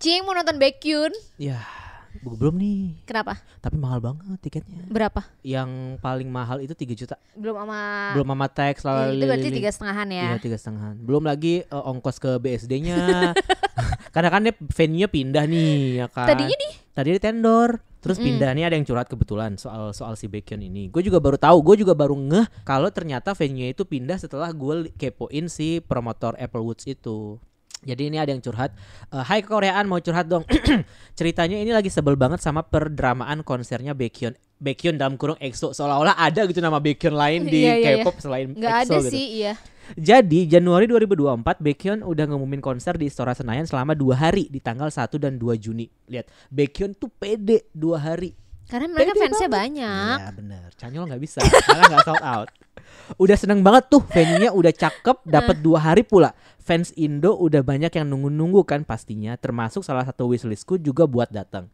Cing mau nonton Baekhyun. Ya, belum nih. Kenapa? Tapi mahal banget tiketnya. Berapa? Yang paling mahal itu 3 juta. Belum Belum sama tax lalu. Itu berarti 3,5 ya. Iya 3,5. Belum lagi ongkos ke BSD-nya. Karena kan dia venue-nya pindah nih ya kan. Tadinya di Tendor. Terus pindah nih, ada yang curhat kebetulan soal si Baekhyun ini. Gue juga baru tahu, gue juga baru ngeh kalau ternyata venue itu pindah setelah gue kepoin si promotor Apple Woods itu. Jadi ini ada yang curhat, hai kekoreaan mau curhat dong. Ceritanya ini lagi sebel banget sama perdramaan konsernya Baekhyun. Baekhyun dalam kurung EXO, seolah-olah ada gitu nama Baekhyun lain di K-pop selain nggak EXO ada gitu. sih, iya. Jadi Januari 2024 Baekhyun udah ngumumin konser di Istora Senayan selama 2 hari di tanggal 1 dan 2 Juni. Lihat, Baekhyun tuh pede 2 hari. Karena mereka Pede fansnya banget. banyak. Iya bener, Canyol gak bisa karena gak sold out. Udah seneng banget tuh, venue-nya udah cakep, dapat 2 hari pula. Fans Indo udah banyak yang nunggu-nunggu kan pastinya, termasuk salah satu wishlistku juga buat datang.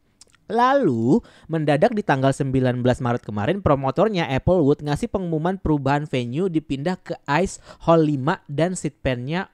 Lalu mendadak di tanggal 19 Maret kemarin promotornya Applewood ngasih pengumuman perubahan venue dipindah ke Ice Hall 5 dan seat plan-nya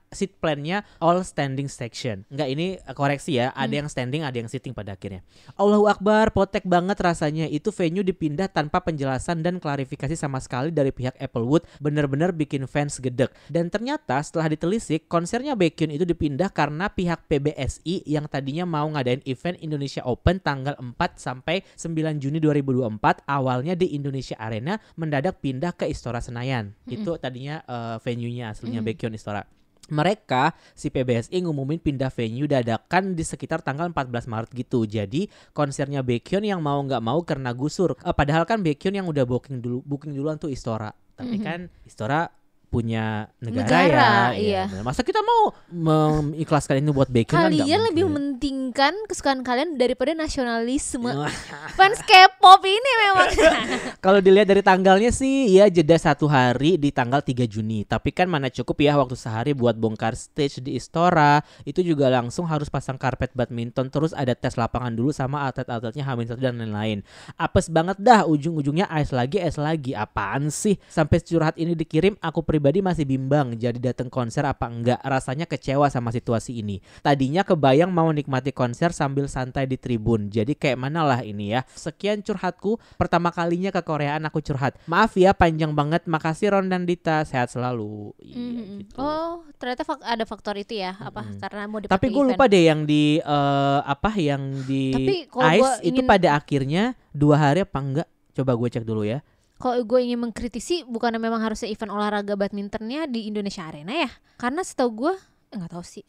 all standing section. Enggak, ini koreksi ya, ada yang standing ada yang sitting pada akhirnya. Allahu Akbar, potek banget rasanya, itu venue dipindah tanpa penjelasan dan klarifikasi sama sekali dari pihak Applewood, bener-bener bikin fans gedek. Dan ternyata setelah ditelisik, konsernya Baekhyun itu dipindah karena pihak PBSI yang tadinya mau ngadain event Indonesia Open tanggal 4 sampai 9 Juni 2024 awalnya di Indonesia Arena mendadak pindah ke Istora Senayan. Itu tadinya venue-nya aslinya Baekhyun Istora. Mereka si PBSI ngumumin pindah venue dadakan di sekitar tanggal 14 Maret gitu. Jadi konsernya Baekhyun yang mau nggak mau karena gusur. Padahal kan Baekhyun yang udah booking duluan tuh Istora. Tapi kan Istora punya negara ya. Iya. Nah, masa kita mau mengikhlaskan ini buat Baekhyun kan nggak Kalian lebih mungkin. mementingkan kesukaan kalian daripada nasionalisme. Fans K-pop ini memang. Kalau dilihat dari tanggalnya sih ya jeda 1 hari di tanggal 3 Juni. Tapi kan mana cukup ya waktu sehari buat bongkar stage di Istora. Itu juga langsung harus pasang karpet badminton. Terus ada tes lapangan dulu sama atlet-atletnya H-1 dan lain-lain. Apes banget dah, ujung-ujungnya ice lagi. Apaan sih? Sampai curhat ini dikirim, aku pribadi masih bimbang jadi datang konser apa enggak. Rasanya kecewa sama situasi ini. Tadinya kebayang mau nikmati konser sambil santai di tribun. Jadi kayak mana lah ini ya. Sekian curhatku, pertama kalinya ke Koreaan aku curhat. Maaf ya panjang banget. Makasih Ron dan Dita, sehat selalu. Iya, gitu. Oh, ternyata ada faktor itu ya, apa karena mau dipakai Tapi gue lupa deh yang di Tapi kalau Ice gua itu ingin- pada akhirnya 2 hari apa enggak? Coba gue cek dulu ya. Kalau gue ingin mengkritisi, bukannya memang harusnya event olahraga badmintonnya di Indonesia Arena ya? Karena setahu gue, nggak tahu sih,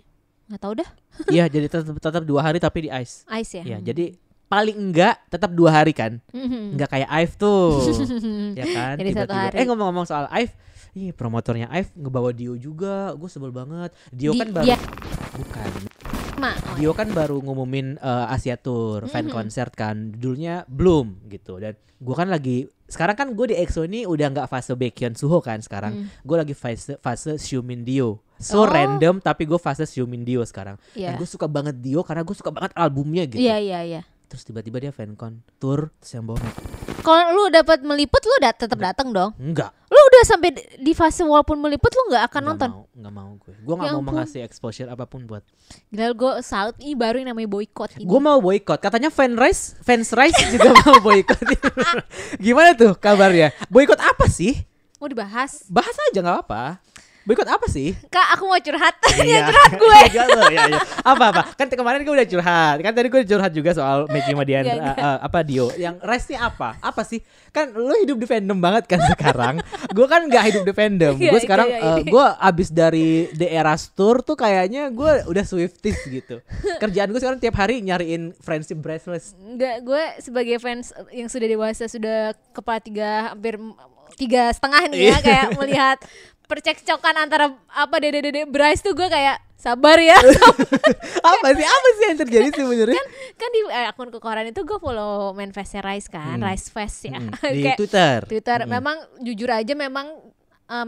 nggak tahu dah. Iya, jadi tetap 2 hari tapi di Ice. Ice ya. Ya, jadi paling enggak tetap 2 hari kan. Enggak kayak IVE tuh. Ya kan? Jadi 1 hari. Ngomong-ngomong soal IVE, promotornya IVE ngebawa Dio juga. Gue sebel banget. Dio kan baru dia- bukan. Ma, Dio kan baru ngumumin Asia Tour fan concert kan, judulnya Bloom gitu. Dan gue kan lagi sekarang kan gue di EXO ini udah nggak fase Baekhyun Suho kan sekarang. Gue lagi fase Xiumin Dio. So random tapi gue fase Xiumin Dio sekarang. Iya. Dan gue suka banget Dio karena gue suka banget albumnya gitu. Iya. Terus tiba-tiba dia fancon tour, terus yang bawa Kalau lu dapat meliput, lu tetap datang dong. enggak. Lu udah sampai di fase walaupun meliput, lu nggak akan nonton. Nggak mau gue. Gue nggak Ya mau ampun. mengasih exposure apapun buat. Gila, gue salut. Ini baru yang namanya boykot ini. Gue mau boykot. Katanya fans Rise juga mau boykot. Gimana tuh kabarnya? Boykot apa sih? Mau dibahas. Bahas aja nggak apa-apa. Boykot apa sih? Kak, aku mau curhat. Iya. Curhat gue. Iya. Apa? Kan kemarin gue udah curhat. Kan tadi gue curhat juga soal Maggie Madian Dio. Yang Rise ini apa? Apa sih? Kan lu hidup di fandom banget kan sekarang. Gue kan nggak hidup di fandom. Iya, Gue sekarang iya. gue abis dari The Eras Tour tuh kayaknya gue udah Swifties gitu. Kerjaan gue sekarang tiap hari nyariin friendship bracelets. Enggak, gue sebagai fans yang sudah dewasa, sudah kepala 3, hampir 3,5 nih ya, kayak melihat percekcokan antara Dede Bryce tuh, gue kayak sabar ya. Apa sih yang terjadi sebenarnya? Kan di akun kekoreaan itu gue follow manifestnya Rise kan, Rise Fest ya. Di Kayak Twitter. memang jujur aja memang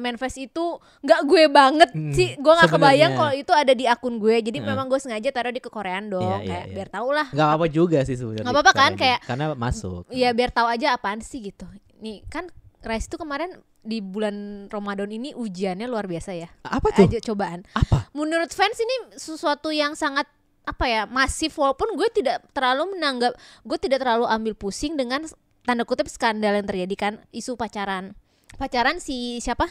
manifest itu nggak gue banget sih, gue nggak sebenarnya. kebayang kalau itu ada di akun gue, jadi memang gue sengaja taruh di kekoreaan dong, Iya, kayak iya. biar tau lah. Gak apa-apa juga sih sebenarnya. Nggak apa-apa kan, kayak karena masuk. Iya, biar tahu aja apaan sih gitu. Nih kan Rise tuh kemarin di bulan Ramadan ini ujiannya luar biasa ya. Apa tuh? Aja cobaan. Apa? Menurut fans ini sesuatu yang sangat apa ya, masif, walaupun gue tidak terlalu ambil pusing dengan tanda kutip skandal yang terjadi kan, isu pacaran si siapa,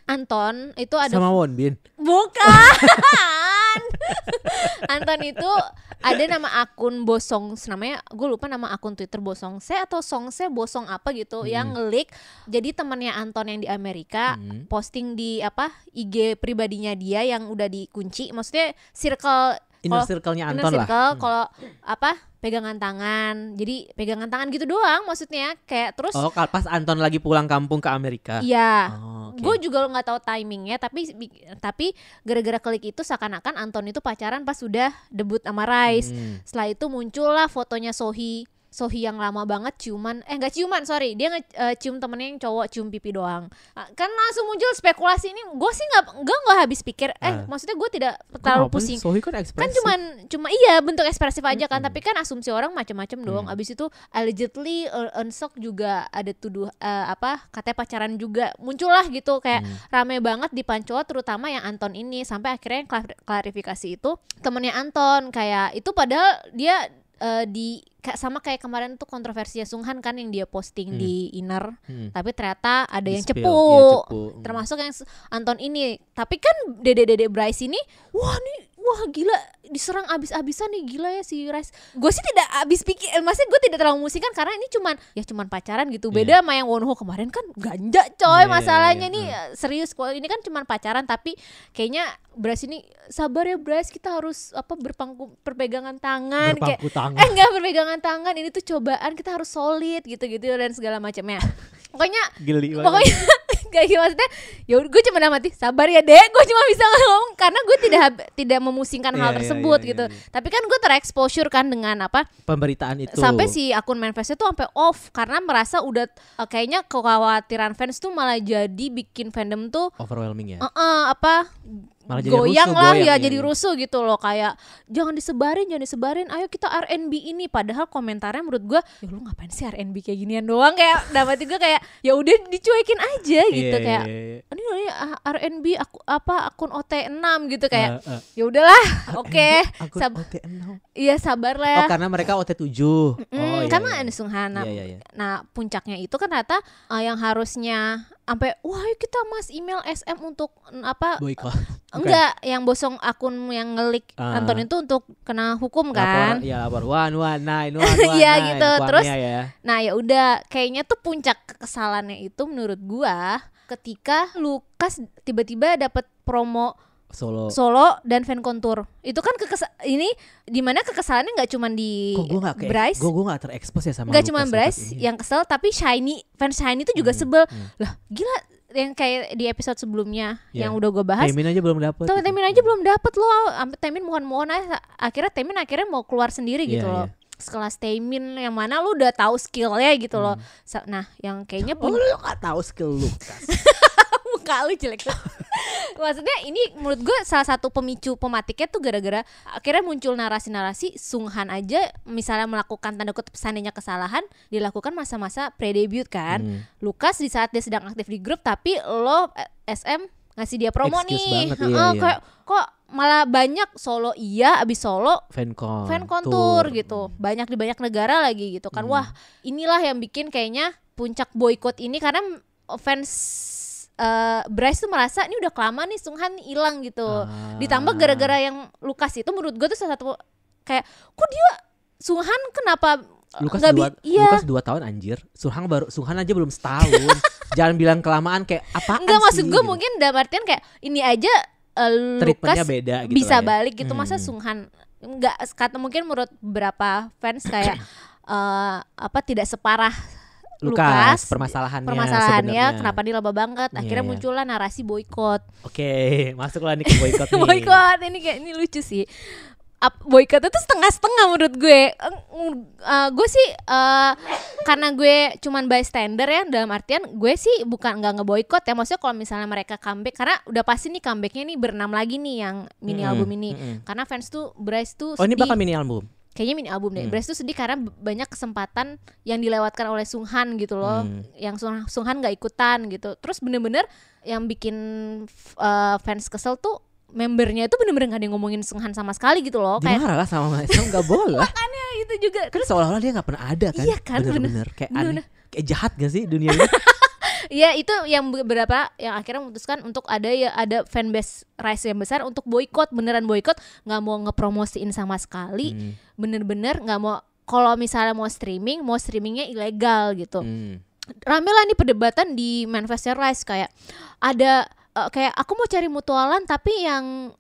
Anton itu ada sama Won Bin. Bukan. Anton itu ada nama akun Bosong, namanya gue lupa nama akun Twitter Bosongse atau Songse Bosong apa gitu, yang nge-leak. Jadi temannya Anton yang di Amerika posting di apa IG pribadinya dia yang udah dikunci, maksudnya Inner circle-nya Anton lah. Kalau apa pegangan tangan, jadi pegangan tangan gitu doang maksudnya, kayak terus. Oh, pas Anton lagi pulang kampung ke Amerika. Iya. Oh, okay. Gue juga nggak tahu timingnya, tapi gara-gara klik itu seakan-akan Anton itu pacaran pas sudah debut sama Rise. Setelah itu muncullah fotonya Sohee yang lama banget nggak ciuman, sorry, dia cium temennya yang cowok, cium pipi doang. Kan langsung muncul spekulasi ini. Gue sih nggak habis pikir. Maksudnya gue tidak terlalu pusing. Sohee kan ekspresif. Kan cuma iya bentuk ekspresif aja kan. Tapi kan asumsi orang macam-macam dong. Abis itu allegedly Eun-seok juga ada tuduh katanya pacaran juga. Muncullah gitu kayak rame banget di Pancoa, terutama yang Anton ini. Sampai akhirnya yang klarifikasi itu temennya Anton, kayak itu padahal dia sama kayak kemarin tuh kontroversinya Sunghan kan, yang dia posting di Inner, tapi ternyata ada yang cepu. Termasuk yang Anton ini. Tapi kan Dede Bryce ini wah gila, diserang abis-abisan nih, gila ya si Rice. Gue sih tidak abis pikir, maksudnya gue tidak terlalu musingkan karena ini cuman pacaran gitu. Beda sama yang Wonho kemarin kan ganja coy, masalahnya nih serius. Kalau ini kan cuman pacaran, tapi kayaknya Bryce ini sabar ya Bryce, kita harus berpegangan tangan. Enggak berpegangan tangan, ini tuh cobaan, kita harus solid gitu-gitu dan segala macamnya. Pokoknya kayak maksudnya ya gue cuma mati sabar ya dek, gue cuma bisa ngomong karena gue tidak memusingkan hal tersebut gitu. Tapi kan gue terexposure kan dengan pemberitaan itu, sampai si akun Manifest itu sampai off karena merasa udah kayaknya kekhawatiran fans tuh malah jadi bikin fandom tuh overwhelming ya, malah goyang jadi rusuh gitu loh, kayak jangan disebarin, ayo kita R&B ini. Padahal komentarnya menurut gue, ya lu ngapain sih R&B kayak ginian doang, kayak dapat juga kayak ya udah dicuekin aja gitu. Kayak ini R&B akun OT6 gitu, kayak ya udahlah, oke. OT6. Iya sabar lah ya. Karena mereka OT7. Karena ada Sunghan. Nah puncaknya itu kan ternyata yang harusnya sampai wah kita email SM untuk boykot. Enggak, yang Bosong akun yang ngelik Anton itu untuk kena hukum kan. Lapor 119. Iya gitu. Terus nah ya udah, kayaknya tuh puncak kekesalannya itu menurut gua ketika Lukas tiba-tiba dapat promo solo dan fan kontur. Itu kan ini dimana kekesalannya nggak cuma di Bryce. Gue nggak terekspos ya sama. Nggak cuma Bryce yang kesel, tapi fans Shiny itu juga sebel. Lah gila, yang kayak di episode sebelumnya yang udah gue bahas. Taemin aja belum dapet. Belum dapet loh. Taemin mohon akhirnya Taemin mau keluar sendiri gitu loh. Sekelas Taemin yang mana lu udah tahu skillnya gitu loh. Nah yang kayaknya lu nggak tahu skill Lukas. Muka lu jelek. Maksudnya ini menurut gue salah satu pemicu pematiknya tuh gara-gara akhirnya muncul narasi-narasi Sunghan aja misalnya melakukan tanda kutip seandainya kesalahan dilakukan masa-masa pre-debut kan. Lukas di saat dia sedang aktif di grup, tapi lo SM ngasih dia promo nih. Kayak kok malah banyak solo, abis solo fan kontur gitu. Banyak di banyak negara lagi gitu kan. Wah, inilah yang bikin kayaknya puncak boykot ini karena fans Bryce tuh merasa ini udah kelamaan nih Sunghan hilang gitu. Ditambah gara-gara yang Lukas itu menurut gue tuh salah satu kayak kok dia Sunghan kenapa Lukas 2 tahun anjir. Sunghan aja belum setahun. Jangan bilang kelamaan, kayak apaan sih? Enggak, maksud gue mungkin dalam artian kayak ini aja Lukas beda gitu bisa balik gitu. Masa Sunghan enggak, kata mungkin menurut beberapa fans kayak tidak separah Lukas permasalahannya kenapa dia lama banget. Akhirnya muncullah narasi boykot. Oke, masuklah nih ke boykot nih. Boykot ini lucu sih. Boykot itu setengah-setengah menurut gue. Gue sih karena gue cuman bystander ya, dalam artian gue sih bukan nggak ngeboykot ya. Maksudnya kalau misalnya mereka comeback, karena udah pasti nih comebacknya nih berenam lagi nih yang mini album ini. Karena fans tuh Bryce tuh sedih. Oh, ini bakal mini album? Kayaknya mini album deh. Bryce tuh sedih karena banyak kesempatan yang dilewatkan oleh Sunghan gitu loh. Yang Sunghan gak ikutan gitu. Terus bener-bener yang bikin fans kesel tuh membernya itu bener-bener gak ada yang ngomongin Seunghan sama sekali gitu loh. Dimarah lah sama SM, gak boleh. Makanya itu juga. Kan seolah-olah dia gak pernah ada kan. Iya kan, bener-bener kayak bener. aneh. Kayak jahat gak sih dunia ini? Iya, itu yang beberapa yang akhirnya memutuskan untuk ada fanbase Rise yang besar untuk boykot, beneran boykot, nggak mau ngepromosiin sama sekali, bener-bener nggak mau. Kalau misalnya mau streamingnya ilegal gitu. Rame lah nih perdebatan di manifestnya Rise, kayak ada kayak aku mau cari mutualan tapi yang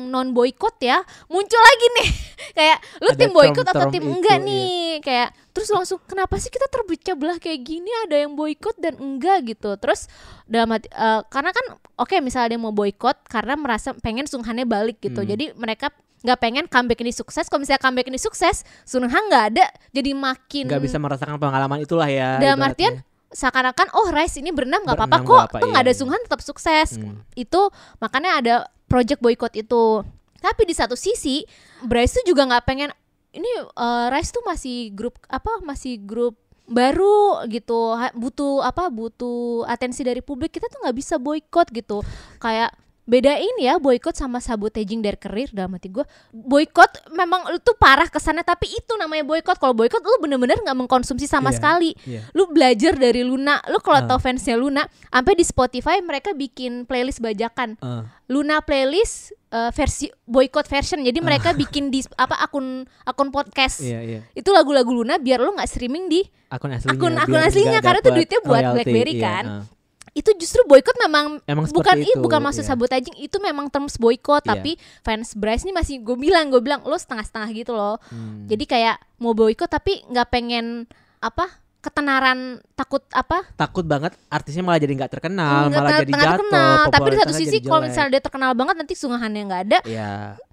non boykot ya, muncul lagi nih kayak lu tim boykot atau tim enggak nih, kayak terus langsung kenapa sih kita terpecah belah kayak gini, ada yang boykot dan enggak gitu. Terus dalam hati, karena kan oke, misalnya dia mau boykot karena merasa pengen Seunghannya balik gitu, jadi mereka nggak pengen comeback ini sukses. Kalau misalnya comeback ini sukses, Seunghan nggak ada, jadi makin nggak bisa merasakan pengalaman itulah ya. Dalam artian seakan-akan Rise ini berenam nggak apa-apa kok, tuh nggak ada Seunghan tetap sukses. Itu makanya ada project boykot itu. Tapi di satu sisi Bryce tuh juga nggak pengen ini Rise tuh masih grup baru gitu, butuh atensi dari publik, kita tuh nggak bisa boykot gitu. Kayak bedain ya boykot sama sabotaging their career. Dalam hati gue, boykot memang lu tuh parah kesannya, tapi itu namanya boykot. Kalau boykot lu bener-bener nggak mengkonsumsi sama sekali. Lu belajar dari Luna. Lu kalau tau fansnya Luna, sampai di Spotify mereka bikin playlist bajakan. Luna playlist versi boykot version. Jadi mereka bikin di akun podcast. Itu lagu-lagu Luna biar lu nggak streaming di akun aslinya karena itu duitnya buat BlackBerry kan. Itu justru boykot memang bukan maksud sabotaging, itu memang terms boykot. Tapi fans Bryce ini masih gue bilang lo setengah-setengah gitu loh. Jadi kayak mau boykot tapi nggak pengen ketenaran, takut banget artisnya malah jadi nggak terkenal, malah jadi jatuh. Tapi di satu sisi kalau misalnya dia terkenal banget, nanti Seunghannya nggak ada,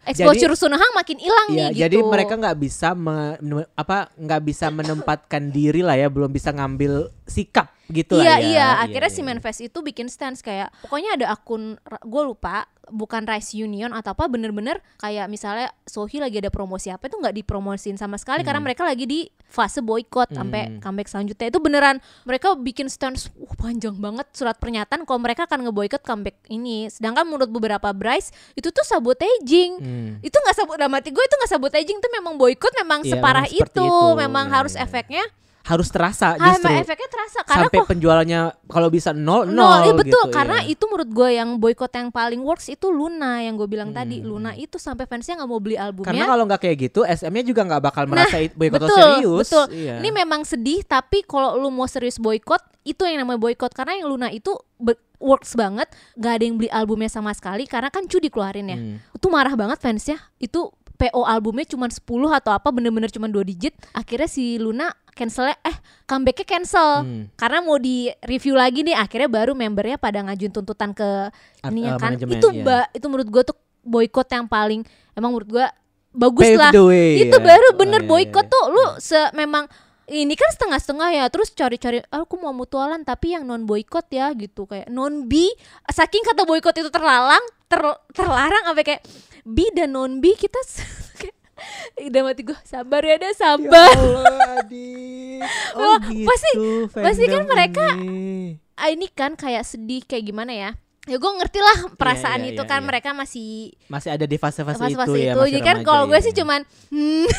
exposure Seunghan makin hilang nih gitu. Jadi mereka nggak bisa menempatkan diri lah ya, belum bisa ngambil sikap gitu lah ya. Akhirnya si Manifest itu bikin stance kayak pokoknya ada akun, gue lupa, bukan Rise Union atau apa, bener-bener kayak misalnya Sohee lagi ada promosi apa itu nggak dipromosiin sama sekali karena mereka lagi di fase boykot sampai comeback selanjutnya. Itu beneran mereka bikin stance panjang banget, surat pernyataan kalau mereka akan ngeboykot comeback ini. Sedangkan menurut beberapa Bryce itu tuh sabotaging. Itu nggak dalam hati gue, itu nggak sabotaging, itu memang boykot, memang separah itu. Memang harus efeknya harus terasa, justru efeknya terasa karena sampai penjualannya kalau bisa nol betul gitu, karena itu menurut gue yang boykot yang paling works itu Luna, yang gue bilang tadi. Luna itu sampai fansnya nggak mau beli albumnya, karena kalau nggak kayak gitu SM-nya juga nggak bakal merasa boykot serius. Betul. Ini memang sedih, tapi kalau lu mau serius boykot, itu yang namanya boykot. Karena yang Luna itu works banget, nggak ada yang beli albumnya sama sekali karena kan Cu dikeluarin ya. Itu marah banget fansnya. Itu PO albumnya cuma 10 atau apa, bener-bener cuma 2 digit. Akhirnya si Luna comebacknya cancel karena mau di review lagi nih. Akhirnya baru membernya pada ngajuin tuntutan ke ininya kan. Itu menurut gue tuh boykot yang paling emang menurut gue bagus lah. Itu baru bener boykot tuh. Lu memang ini kan setengah-setengah ya, terus cari-cari aku mau mutualan tapi yang non boykot ya gitu, kayak non B. Saking kata boykot itu terlarang sampai kayak B dan non B kita udah mati gue, sabar ya Ya Allah, Adik. Pasti kan mereka ini kan kayak sedih kayak gimana ya. Ya gue ngerti lah perasaan itu kan. Mereka masih ada di fase-fase itu ya. Jadi kan kalau gue sih cuman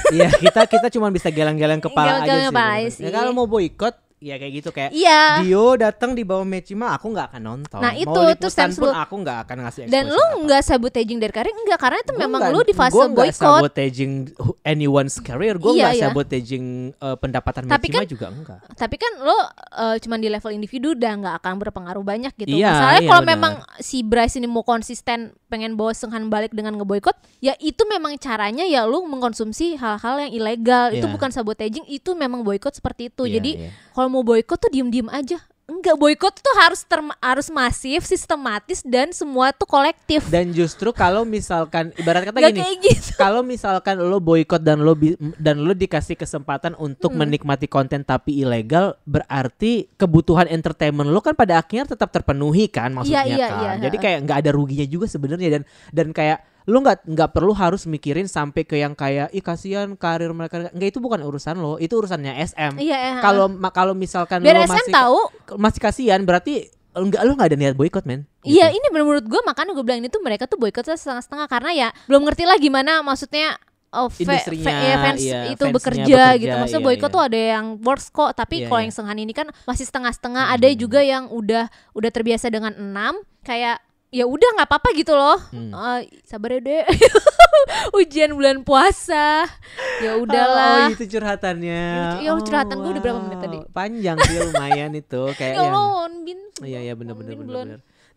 Iya, kita cuman bisa geleng-geleng kepala aja sih. Ya kalau mau boykot ya kayak gitu, kayak Dio datang di bawah Mechima, aku nggak akan nonton. Nah itu mau tuh stance pun aku nggak akan ngasih exposure. Dan lu nggak sabotaging dari karir, enggak, karena itu memang lu di fase boykot. Gue nggak sabotaging anyone's career, gue nggak sabotaging pendapatan Mechima juga enggak. Tapi kan lu cuman di level individu udah nggak akan berpengaruh banyak gitu. Misalnya kalau memang si Bryce ini mau konsisten pengen bawa Seunghan balik dengan ngeboykot, ya itu memang caranya ya lu mengkonsumsi hal-hal yang ilegal. Itu bukan sabotaging, itu memang boykot seperti itu. Jadi kalau mau boykot tuh diem-diem aja. Enggak, boykot tuh harus masif, sistematis, dan semua tuh kolektif. Dan justru kalau misalkan ibarat kata gini, gitu. Kalau misalkan lo boykot dan lo dikasih kesempatan untuk menikmati konten tapi ilegal, berarti kebutuhan entertainment lo kan pada akhirnya tetap terpenuhi kan, maksudnya kan. Jadi kayak nggak ada ruginya juga sebenarnya, dan kayak lo nggak perlu harus mikirin sampai ke yang kayak kasihan karir mereka. Nggak, itu bukan urusan lo, itu urusannya SM. Kalau misalkan biar lo SM tahu masih kasihan, berarti enggak, lu nggak ada niat boykot men. Iya, ini menurut gue makanya gue bilang ini tuh mereka tuh boykotnya setengah-setengah karena ya belum ngerti lah gimana maksudnya fans itu bekerja gitu. Maksudnya boykot tuh ada yang works kok, tapi kalau yang Senghan ini kan masih setengah-setengah. Ada juga yang udah terbiasa dengan 6 kayak ya udah nggak apa-apa gitu loh. Sabar ya deh. Ujian bulan puasa. Ya udahlah. Oh, itu curhatannya. Ya curhatan gue udah berapa menit tadi? Panjang sih lumayan itu kayak. Ya Allah, Wonbin. Iya benar.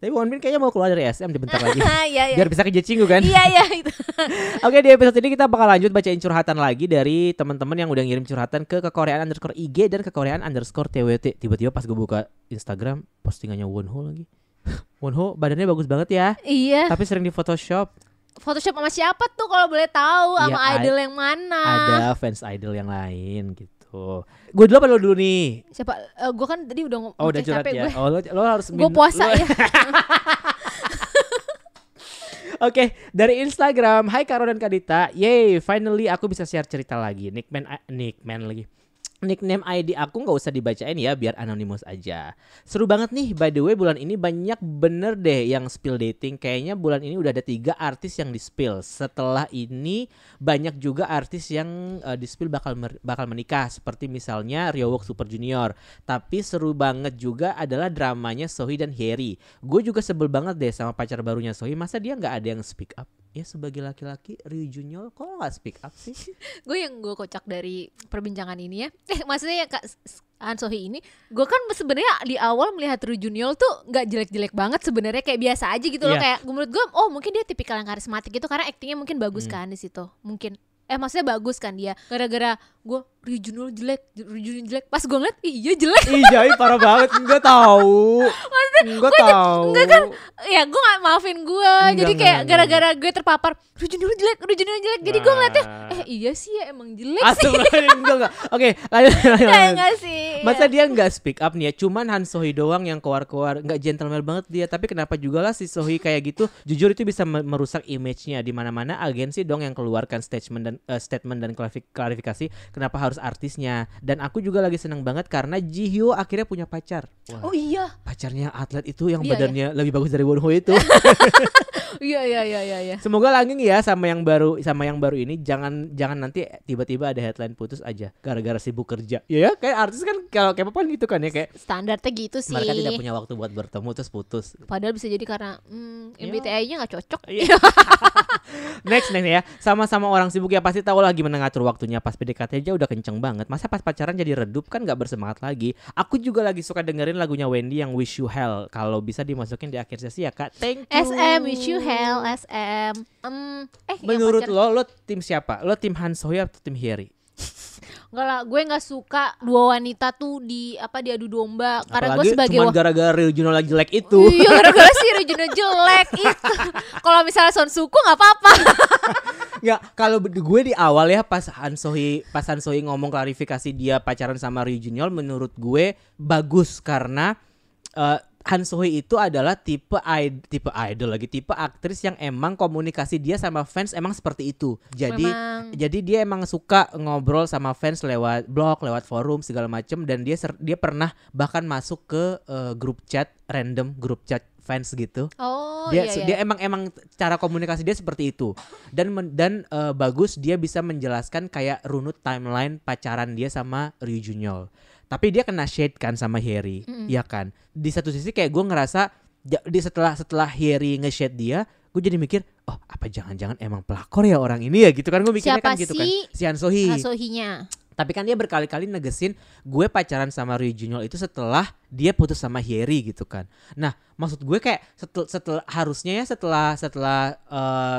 Tapi Wonbin kayaknya mau keluar dari SM bentar lagi. Iya. Biar bisa ke Jecinggu kan? Iya itu. Oke, di episode ini kita bakal lanjut bacain curhatan lagi dari teman-teman yang udah ngirim curhatan ke kekoreaan_ig dan kekoreaan_twt. Tiba-tiba pas gue buka Instagram postingannya Wonho lagi. Wonho badannya bagus banget ya. Iya. Tapi sering di Photoshop. Photoshop sama siapa tuh kalau boleh tahu? Sama idol yang mana? Ada fans idol yang lain gitu. Gue dulu apa lo dulu nih? Siapa? Gue kan tadi udah ngomong. Oh udah curhat ya. Lo harus. Gue puasa ya. Oke, dari Instagram, Hai Karo dan Kadita. Yay, finally aku bisa share cerita lagi. Nickman lagi. Nickname ID aku gak usah dibacain ya, biar anonymous aja. Seru banget nih, by the way bulan ini banyak bener deh yang spill dating. Kayaknya bulan ini udah ada 3 artis yang di spill. Setelah ini banyak juga artis yang di spill bakal menikah. Seperti misalnya Ryeowook Super Junior. Tapi seru banget juga adalah dramanya Sohee dan Haeri. Gue juga sebel banget deh sama pacar barunya Sohee. Masa dia gak ada yang speak up? Ya sebagai laki-laki Ryu Junior kok gak speak up sih? Gue kocak dari perbincangan ini ya. Maksudnya ya Kak Han Sohee ini, gue kan sebenarnya di awal melihat Ryu Junior tuh nggak jelek-jelek banget sebenarnya, kayak biasa aja gitu loh. Kayak menurut gue, oh mungkin dia tipikal yang karismatik gitu karena aktingnya mungkin bagus kan di situ. Mungkin maksudnya bagus kan dia. Gara-gara gue Ryu Junior jelek. Pas gue ngeliat, iya jelek. Iya, parah banget. Enggak tahu. Enggak tahu. Enggak kan? Ya gue nggak, maafin gue. Jadi kayak gara-gara gue terpapar Ryu Junior jelek. Jadi gue ngeliatnya, iya sih ya emang jelek sih. Enggak. Oke, lanjut. Enggak sih. Masa dia nggak speak up nih ya? Cuman Han Sohee doang yang keluar, nggak gentleman banget dia. Tapi kenapa juga lah si Sohee kayak gitu? Jujur itu bisa merusak image-nya. Di mana-mana agensi dong yang keluarkan statement dan klarifikasi. Kenapa harus artisnya? Dan aku juga lagi seneng banget karena Jihyo akhirnya punya pacar. Wah, oh iya. Pacarnya atlet itu yang badannya lebih bagus dari Wonho itu. Iya. Semoga langgeng ya sama yang baru ini. Jangan nanti tiba-tiba ada headline putus aja gara-gara sibuk kerja. Ya kayak artis kan kalau K-pop kan gitu kan ya, kayak standarnya gitu sih. Mereka tidak punya waktu buat bertemu terus putus. Padahal bisa jadi karena MBTI-nya nggak cocok. Next ya. Sama-sama orang sibuk ya, pasti tahu lah gimana ngatur waktunya. Pas PDKT aja udah kenceng banget. Masa pas pacaran jadi redup, kan nggak bersemangat lagi. Aku juga lagi suka dengerin lagunya Wendy yang Wish You Hell. Kalau bisa dimasukin di akhir sesi ya Kak. Thank you. SM Wish You Hell SM. Menurut lo tim siapa? Lo tim Han Sohee atau tim Haeri? Enggak lah, gue nggak suka dua wanita tuh diadu domba. Karena gue Apalagi sebagai cuma gara-gara Ryu Junior lagi jelek itu. Iya, gara-gara si Ryu Junior jelek itu. Kalau misalnya Son Suku nggak apa-apa. Nggak, kalau gue di awal ya pas Han Sohee ngomong klarifikasi dia pacaran sama Ryu Junior, menurut gue bagus karena Han Sohee itu adalah tipe idol lagi, tipe aktris yang emang komunikasi dia sama fans emang seperti itu. Jadi dia emang suka ngobrol sama fans lewat blog, lewat forum segala macem, dan dia pernah bahkan masuk ke grup chat fans gitu. Oh, dia iya. Dia emang cara komunikasi dia seperti itu. Dan bagus dia bisa menjelaskan kayak runut timeline pacaran dia sama Ryu Junior. Tapi dia kena shade kan sama Haeri, ya kan. Di satu sisi kayak gue ngerasa setelah Haeri nge-shade dia, gue jadi mikir, oh apa jangan-jangan emang pelakor ya orang ini ya gitu kan, gue mikirnya. Siapa kan gitu sih? Kan. Si Han Sohee. Han Sohee-nya. Tapi kan dia berkali-kali negesin gue pacaran sama Ryu Junior itu setelah dia putus sama Haeri gitu kan. Nah, maksud gue kayak setelah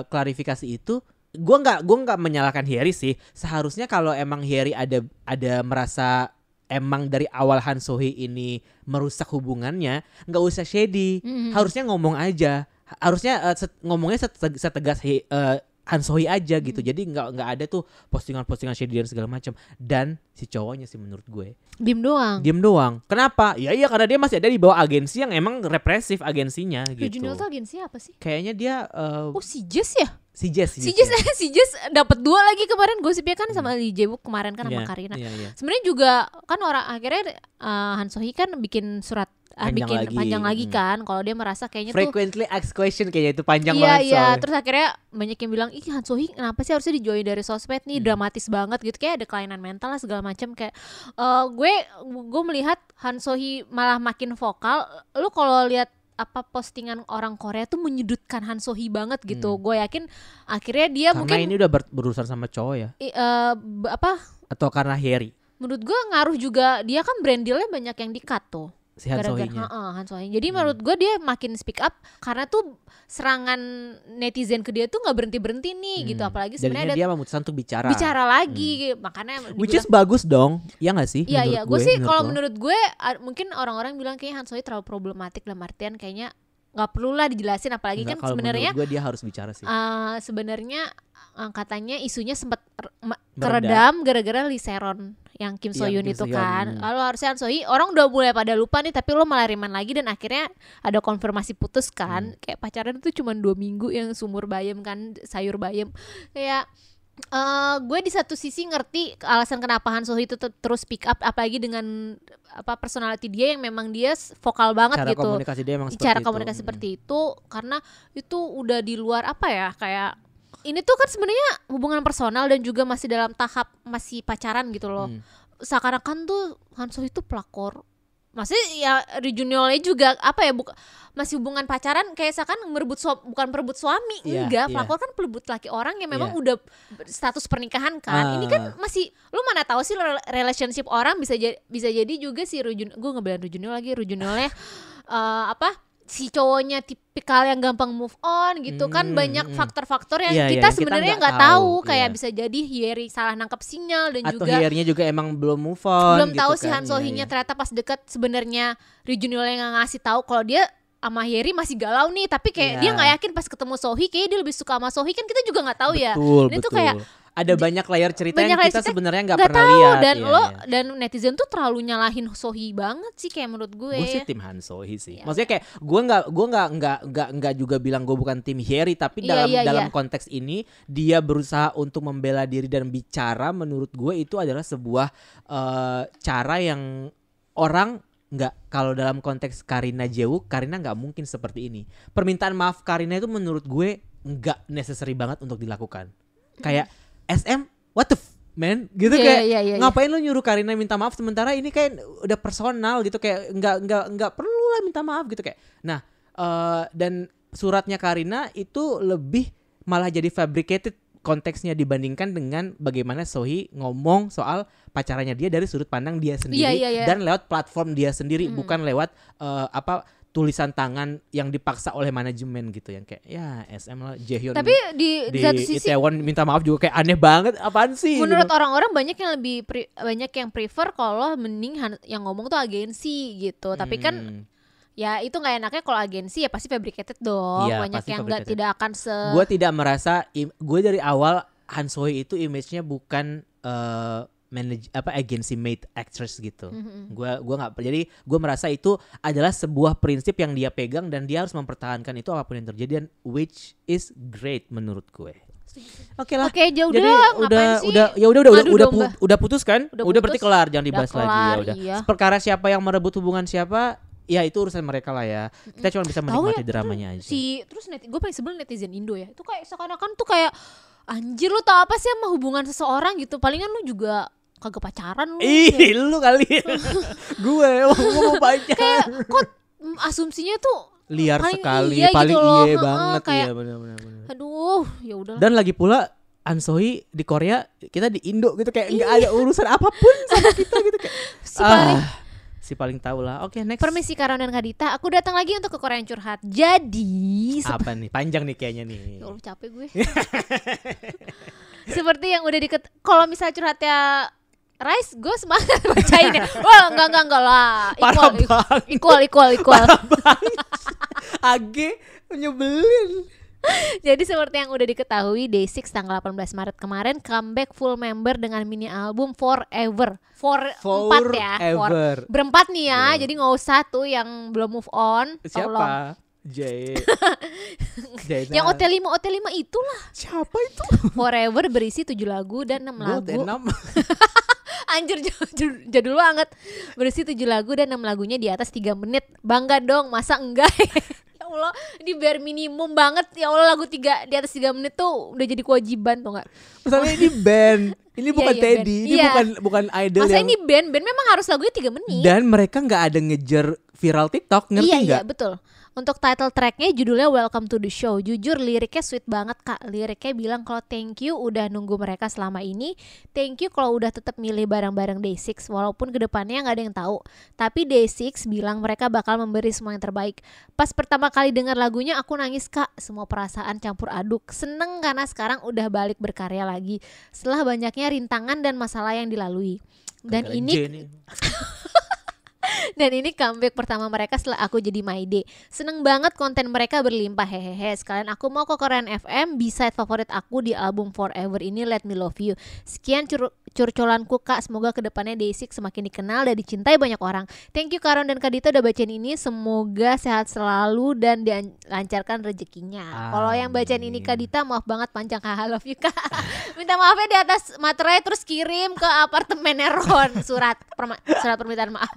klarifikasi itu, gue nggak menyalahkan Haeri sih. Seharusnya kalau emang Haeri ada merasa emang dari awal Han Sohee ini merusak hubungannya, nggak usah shady. Harusnya ngomong aja. Harusnya ngomongnya setegas Han Sohee aja gitu. Jadi nggak ada tuh postingan shady dan segala macam. Dan si cowoknya sih menurut gue diem doang. Kenapa? Ya iya karena dia masih ada di bawah agensi yang emang represif agensinya gitu. Ryu Junior tuh agensi apa sih? Kayaknya dia si Jess ya? Si Jess dapat 2 lagi kemarin gosipnya kan sama Lee Jae-wook kemarin kan sama Karina. Yeah. Sebenarnya juga kan orang akhirnya Han Sohee kan bikin surat panjang lagi kan. Kalau dia merasa kayaknya frequently asked question kayaknya itu panjang iya, banget iya. soalnya. Terus akhirnya banyak yang bilang, ih Han So-hee kenapa sih harusnya dijauhin dari sosmed nih, dramatis banget gitu, kayak ada kelainan mental lah segala macam. Kayak gue melihat Han So-hee malah makin vokal. Lu kalau lihat apa postingan orang Korea tuh menyudutkan Han So-hee banget gitu. Gue yakin akhirnya dia Karena mungkin ini udah berurusan sama cowok ya, atau karena Harry menurut gue ngaruh juga, dia kan brand dealnya banyak yang di-cut tuh si Han So-hee-nya. Han So-hee. Jadi menurut gue dia makin speak up karena tuh serangan netizen ke dia tuh nggak berhenti nih gitu. Apalagi sebenarnya dia memutuskan untuk bicara lagi, makanya which is bagus dong, ya nggak sih? Iya, gue sih kalau menurut gue mungkin orang-orang bilang kayaknya Han So-hee terlalu problematik, dalam artian kayaknya nggak perlu lah dijelasin, apalagi kan sebenarnya gue dia harus bicara sih. Sebenarnya katanya isunya sempat keredam gara-gara Lee Seron yang Kim So Hyun itu kan. Lalu harusnya Han So-hee orang udah mulai pada lupa nih, tapi lo malah remind lagi dan akhirnya ada konfirmasi putus kan. Kayak pacaran itu cuma 2 minggu yang sumur bayam kan, sayur bayam. Kayak gue di satu sisi ngerti alasan kenapa Han So-hee itu terus pick up, apalagi dengan personality dia yang memang dia vokal banget cara gitu. Komunikasi dia emang cara komunikasi seperti itu, karena itu udah di luar kayak ini tuh kan sebenarnya hubungan personal dan juga masih dalam tahap masih pacaran gitu loh. Seakan-akan tuh Han So-hee itu pelakor. Maksudnya ya regionalnya juga masih hubungan pacaran, kayak seakan bukan perebut suami. Enggak, pelakor kan perebut laki orang yang memang udah status pernikahan kan. Ini kan masih, lu mana tahu sih relationship orang bisa jadi juga si gue ngebilang regionalnya si cowoknya tipikal yang gampang move on gitu kan. Banyak faktor-faktor yang kita sebenarnya nggak tahu. Kayak bisa jadi Hyeri salah nangkep sinyal dan atau juga Hyeri-nya juga emang belum move on. Belum gitu tahu kan. si Han So-hee-nya ternyata pas deket sebenarnya regional yang ngasih tahu kalau dia sama Hyeri masih galau nih, tapi kayak dia nggak yakin pas ketemu So-hee, kayak dia lebih suka sama So-hee, kan kita juga nggak tahu ya. Ini tuh kayak ada banyak layer cerita yang kita sebenarnya nggak pernah lihat. Dan dan netizen tuh terlalu nyalahin So-hee banget sih, kayak menurut gue. Gue sih tim Han So-hee sih. Maksudnya kayak gue nggak juga bilang gue bukan tim Hyeri, tapi dalam konteks ini dia berusaha untuk membela diri dan bicara. Menurut gue itu adalah sebuah cara yang orang nggak, kalau dalam konteks Karina Jewook, Karina nggak mungkin seperti ini. Permintaan maaf Karina itu menurut gue nggak necessary banget untuk dilakukan. Kayak SM, what the man gitu, kayak ngapain lu nyuruh Karina minta maaf sementara ini kayak udah personal gitu, kayak nggak perlu lah minta maaf gitu kayak. Nah dan suratnya Karina itu lebih malah jadi fabricated konteksnya dibandingkan dengan bagaimana So-hee ngomong soal pacarannya dia dari sudut pandang dia sendiri dan lewat platform dia sendiri, bukan lewat tulisan tangan yang dipaksa oleh manajemen gitu, yang kayak ya SM lah, Jaehyun. Tapi di satu sisi Itaewon minta maaf juga kayak aneh banget, apaan sih? Menurut orang-orang banyak yang prefer kalau mending yang ngomong tuh agensi gitu. Tapi kan ya itu nggak enaknya kalau agensi ya pasti fabricated dong. Banyak yang tidak akan Gue tidak merasa, gue dari awal Han So-hee itu image-nya bukan agency made actress gitu. Gue nggak, jadi gue merasa itu adalah sebuah prinsip yang dia pegang dan dia harus mempertahankan itu apapun yang terjadi, dan which is great menurut gue. Oke lah. Oke, udah putus kan? Udah berarti kelar, jangan dibahas lagi ya udah. Iya. Perkara siapa yang merebut hubungan siapa, ya itu urusan mereka lah ya. Kita cuma bisa menikmati dramanya aja. Terus gue paling sebel netizen Indo ya. Itu kayak seakan-akan tuh kayak anjir, lu tau apa sih sama hubungan seseorang gitu? Palingan lu juga kagak pacaran lu. Lu kali. Gue mau pacaran. Kayak kok asumsinya tuh liar sekali, iya paling gitu loh. Iya banget kayak, ya benar. Aduh, ya udahlah. Dan lagi pula Han So-hee di Korea, kita di Indo gitu, kayak nggak ada urusan apapun sama kita gitu kayak. Si paling tahu lah. Oke, next. Permisi Karon dan Kadita, aku datang lagi untuk ke Korea curhat. Jadi apa nih? Panjang nih kayaknya nih. Ya Allah, capek gue. Seperti yang udah kalau misalnya curhatnya Rice, gue semangat bacain ya. Wah, enggak lah. Equal. Age nyebelin. Jadi seperti yang udah diketahui, Day6 tanggal 18 Maret kemarin comeback full member dengan mini album Forever. Empat ya. Berempat nih ya. Jadi gak usah tuh yang belum move on. Siapa? Yang OT5 itulah. Siapa itu? Forever berisi 7 lagu dan 6 lagu. Anjir jadul banget. Berisi 7 lagu dan 6 lagunya di atas 3 menit. Bangga dong, masa enggak? Ya Allah, ini bare minimum banget. Ya Allah, lagu 3 di atas 3 menit tuh udah jadi kewajiban tuh enggak? Misalnya ini band, ini bukan Iya, Teddy, band. ini Iya. bukan idol Masa yang ini band memang harus lagunya 3 menit. dan mereka nggak ada ngejar viral TikTok, ngerti Iya, nggak? betul. Untuk title tracknya judulnya Welcome to the Show. Jujur liriknya sweet banget kak. Liriknya bilang kalau thank you udah nunggu mereka selama ini. Thank you kalau udah tetap milih barang-barang Day6. Walaupun kedepannya gak ada yang tahu. Tapi Day6 bilang mereka bakal memberi semua yang terbaik. Pas pertama kali dengar lagunya aku nangis kak. Semua perasaan campur aduk. Seneng karena sekarang udah balik berkarya lagi. Setelah banyaknya rintangan dan masalah yang dilalui. Dan Gara-gara ini Jenny. Dan ini comeback pertama mereka setelah aku jadi My Day. Seneng banget konten mereka berlimpah, hehehe. Sekalian aku mau ke Korean FM, B-side favorit aku di album Forever ini, Let Me Love You. Sekian curcolanku kak, semoga kedepannya Day6 semakin dikenal dan dicintai banyak orang. Thank you Karon dan Kak Dito udah bacain ini. Semoga sehat selalu dan dilancarkan rezekinya. Kalau yang bacain ini Kak Dita, maaf banget panjang, haha, love you kak. Minta maafnya di atas materai terus kirim ke apartemennya Ron. Surat permintaan maaf.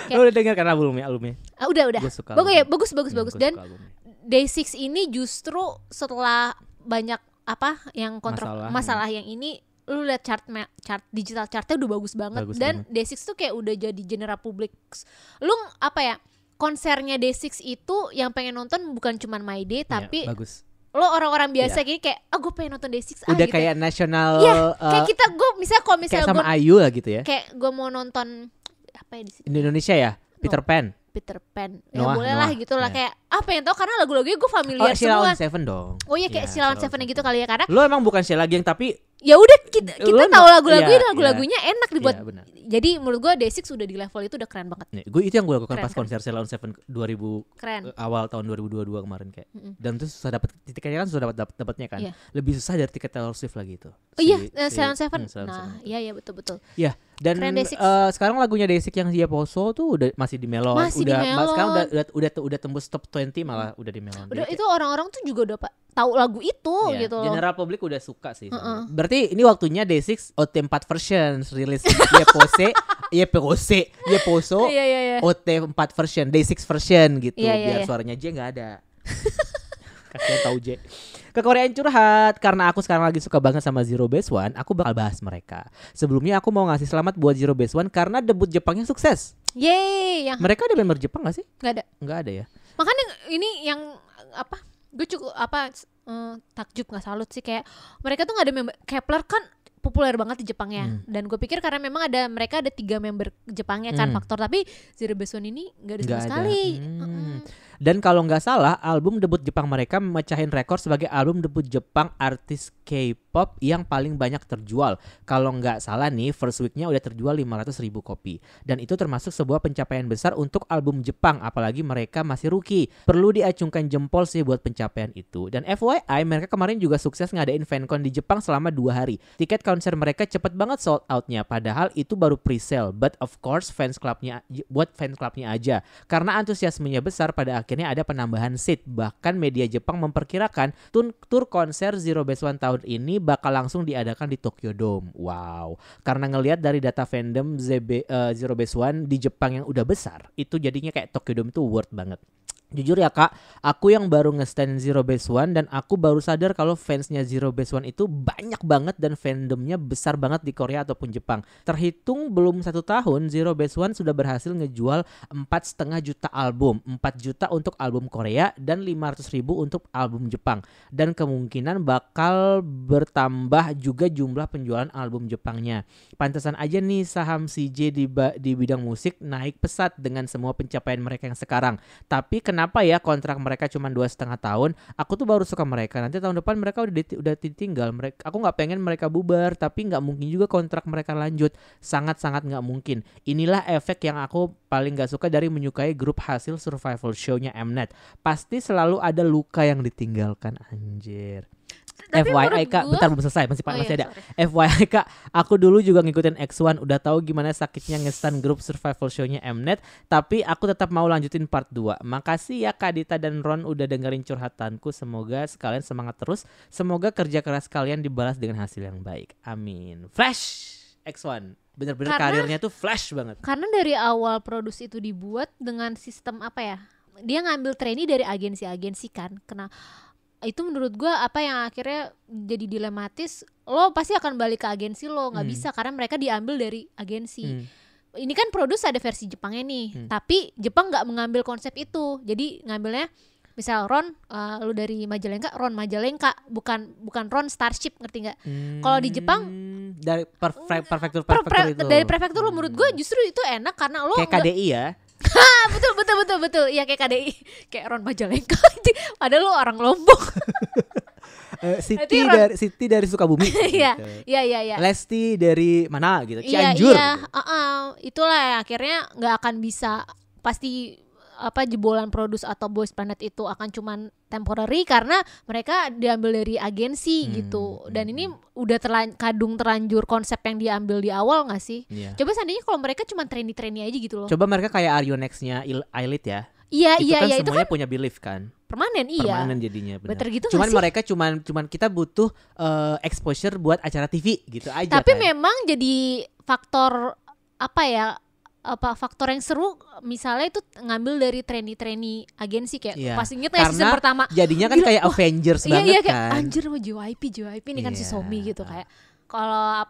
Lo udah denger kan albumnya? Udah. Gua suka Bagus ya, albumnya. bagus. Gua Dan suka albumnya. Day6 ini justru setelah banyak apa yang masalah yang ini, lu lihat chart digital chartnya udah bagus banget. Bagus Dan banget. Day6 tuh kayak udah jadi general publik. Lu apa ya, konsernya Day6 itu yang pengen nonton bukan cuma My Day, tapi Iya, bagus. lo orang-orang biasa Iya. gini kayak gue pengen nonton Day6 Udah gitu. kayak nasional, Iya, kayak kita gue kalau kayak misalnya sama gue Ayu lah gitu ya. kayak gue mau nonton apa ya di sini, Di Indonesia ya, Peter Pan. Peter Pan, Noah, ya boleh lah Noah, gitu lah, ya. kayak apa yang tau karena lagu-lagunya gue familiar Oh, Sheila semua. on Seven dong. Oh iya kayak Sheila on Seven gitu kali ya, karena Lo emang bukan Sheila Geng tapi ya udah kita Lo tahu lagu-lagunya, iya, lagu-lagunya enak dibuat. iya, benar. Jadi menurut gue Day6 udah di level itu udah keren banget. Nih, gue itu yang gue lakukan Keren, pas konser Sheila on Seven 2000 Keren. awal tahun 2022 kemarin kayak. Dan tuh susah dapat tiketnya kan, susah dapatnya kan. Iya. Lebih susah dari tiket Taylor Swift lagi itu. Oh iya, Sheila on Seven. Sheila on Nah, Seven. iya betul. Ya, dan Keren Day6. sekarang lagunya Day6 yang Dia Poso tuh udah masih di Melon. Masih di Melon. Sekarang udah tembus top 20 malah udah di Melon. Udah Jadi itu orang-orang tuh juga udah tahu lagu itu iya, gitu loh. general publik udah suka sih. Berarti ini waktunya Day6 OT4 version rilis Ye Poso Iya. OT4 version, Day6 version gitu, Iya, biar iya. suaranya J nggak ada. Kasian tahu J. Ke Koreaan curhat, karena aku sekarang lagi suka banget sama Zero Base One, aku bakal bahas mereka. Sebelumnya aku mau ngasih selamat buat Zero Base One karena debut Jepangnya sukses. Yeay, yang Mereka ada member Jepang gak sih? nggak ada. Nggak ada ya. Makanya ini yang apa? Gue cukup takjub, nggak salut sih, kayak mereka tuh nggak ada member. Kepler kan populer banget di Jepangnya, dan gue pikir karena memang mereka ada 3 member Jepangnya kan faktor, tapi Zero Base One ini nggak ada sama Nggak ada. sekali. Dan kalau nggak salah, album debut Jepang mereka memecahin rekor sebagai album debut Jepang artis K-pop yang paling banyak terjual. Kalau nggak salah nih, first weeknya udah terjual 500.000 kopi. Dan itu termasuk sebuah pencapaian besar untuk album Jepang, apalagi mereka masih rookie. Perlu diacungkan jempol sih buat pencapaian itu. Dan FYI, mereka kemarin juga sukses ngadain fancon di Jepang selama 2 hari. Tiket konser mereka cepet banget sold outnya, padahal itu baru pre-sale. But of course, buat fans clubnya aja. Karena antusiasmenya besar, pada akhirnya ada penambahan seat. Bahkan media Jepang memperkirakan tur konser Zero Base One tahun ini bakal langsung diadakan di Tokyo Dome. Wow. Karena ngelihat dari data fandom Zero Base One di Jepang yang udah besar, itu jadinya kayak Tokyo Dome tuh worth banget. Jujur ya kak, aku yang baru nge-stan Zero Base One dan aku baru sadar kalau fansnya Zero Base One itu banyak banget dan fandomnya besar banget di Korea ataupun Jepang. Terhitung belum 1 tahun, Zero Base One sudah berhasil ngejual 4,5 juta album, 4 juta untuk album Korea dan 500.000 untuk album Jepang. Dan kemungkinan bakal bertambah juga jumlah penjualan album Jepangnya. Pantesan aja nih saham CJ di bidang musik naik pesat dengan semua pencapaian mereka yang sekarang. Tapi kenapa ya kontrak mereka cuma 2,5 tahun? Aku tuh baru suka mereka. Nanti tahun depan mereka udah ditinggal. Aku nggak pengen mereka bubar, tapi nggak mungkin juga kontrak mereka lanjut. Sangat-sangat nggak mungkin. Inilah efek yang aku paling nggak suka dari menyukai grup hasil survival show-nya Mnet. Pasti selalu ada luka yang ditinggalkan, anjir. Tapi FYI menurut kak, gua- bentar belum selesai, masih Oh masih iya, ada. FYI kak, aku dulu juga ngikutin X1, udah tahu gimana sakitnya ngestan grup survival show-nya Mnet, tapi aku tetap mau lanjutin part 2. Makasih ya Kak Dita dan Ron udah dengerin curhatanku, semoga sekalian semangat terus, semoga kerja keras kalian dibalas dengan hasil yang baik. Amin. Flash X1. Bener-bener Karena- karirnya tuh flash banget. Karena dari awal produksi itu dibuat dengan sistem apa ya? Dia ngambil trainee dari agensi-agensi kan. Itu menurut gua apa yang akhirnya jadi dilematis. Lo pasti akan balik ke agensi lo, nggak bisa karena mereka diambil dari agensi. Ini kan produce ada versi Jepangnya nih, tapi Jepang nggak mengambil konsep itu. Jadi ngambilnya misal Ron, lu dari Majalengka, Ron Majalengka, bukan Ron Starship, ngerti nggak? Kalau di Jepang dari prefektur itu. dari prefektur lo, menurut gue justru itu enak karena lo kayak KDI ya. betul ya kayak KDI, kayak Ron Majalengka. Padahal lo orang Lombok. Siti dari Sukabumi. Iya, gitu. iya. Lesti dari mana gitu, Cianjur. Iya. Itulah ya, akhirnya nggak akan bisa, pasti apa jebolan Produce atau Boys Planet itu akan cuman temporary karena mereka diambil dari agensi gitu. Dan ini udah kadung terlanjur konsep yang diambil di awal nggak sih? Iya. Coba seandainya kalau mereka cuma trainee aja gitu loh. Coba mereka kayak Aryonex-nya Ailit ya. Iya, itu itu semuanya kan punya belief kan. permanen. Permanen jadinya benar. Better gitu cuman nggak sih? mereka cuman kita butuh exposure buat acara TV gitu aja. Tapi kan. memang jadi faktor faktor yang seru misalnya itu ngambil dari trainee agensi kayak Iya. pas inget nggak season Karena pertama jadinya kan gila, kayak wah, Avengers iya banget kayak kan. anjir sama JYP ini kan si Iya. Somi gitu kayak kalau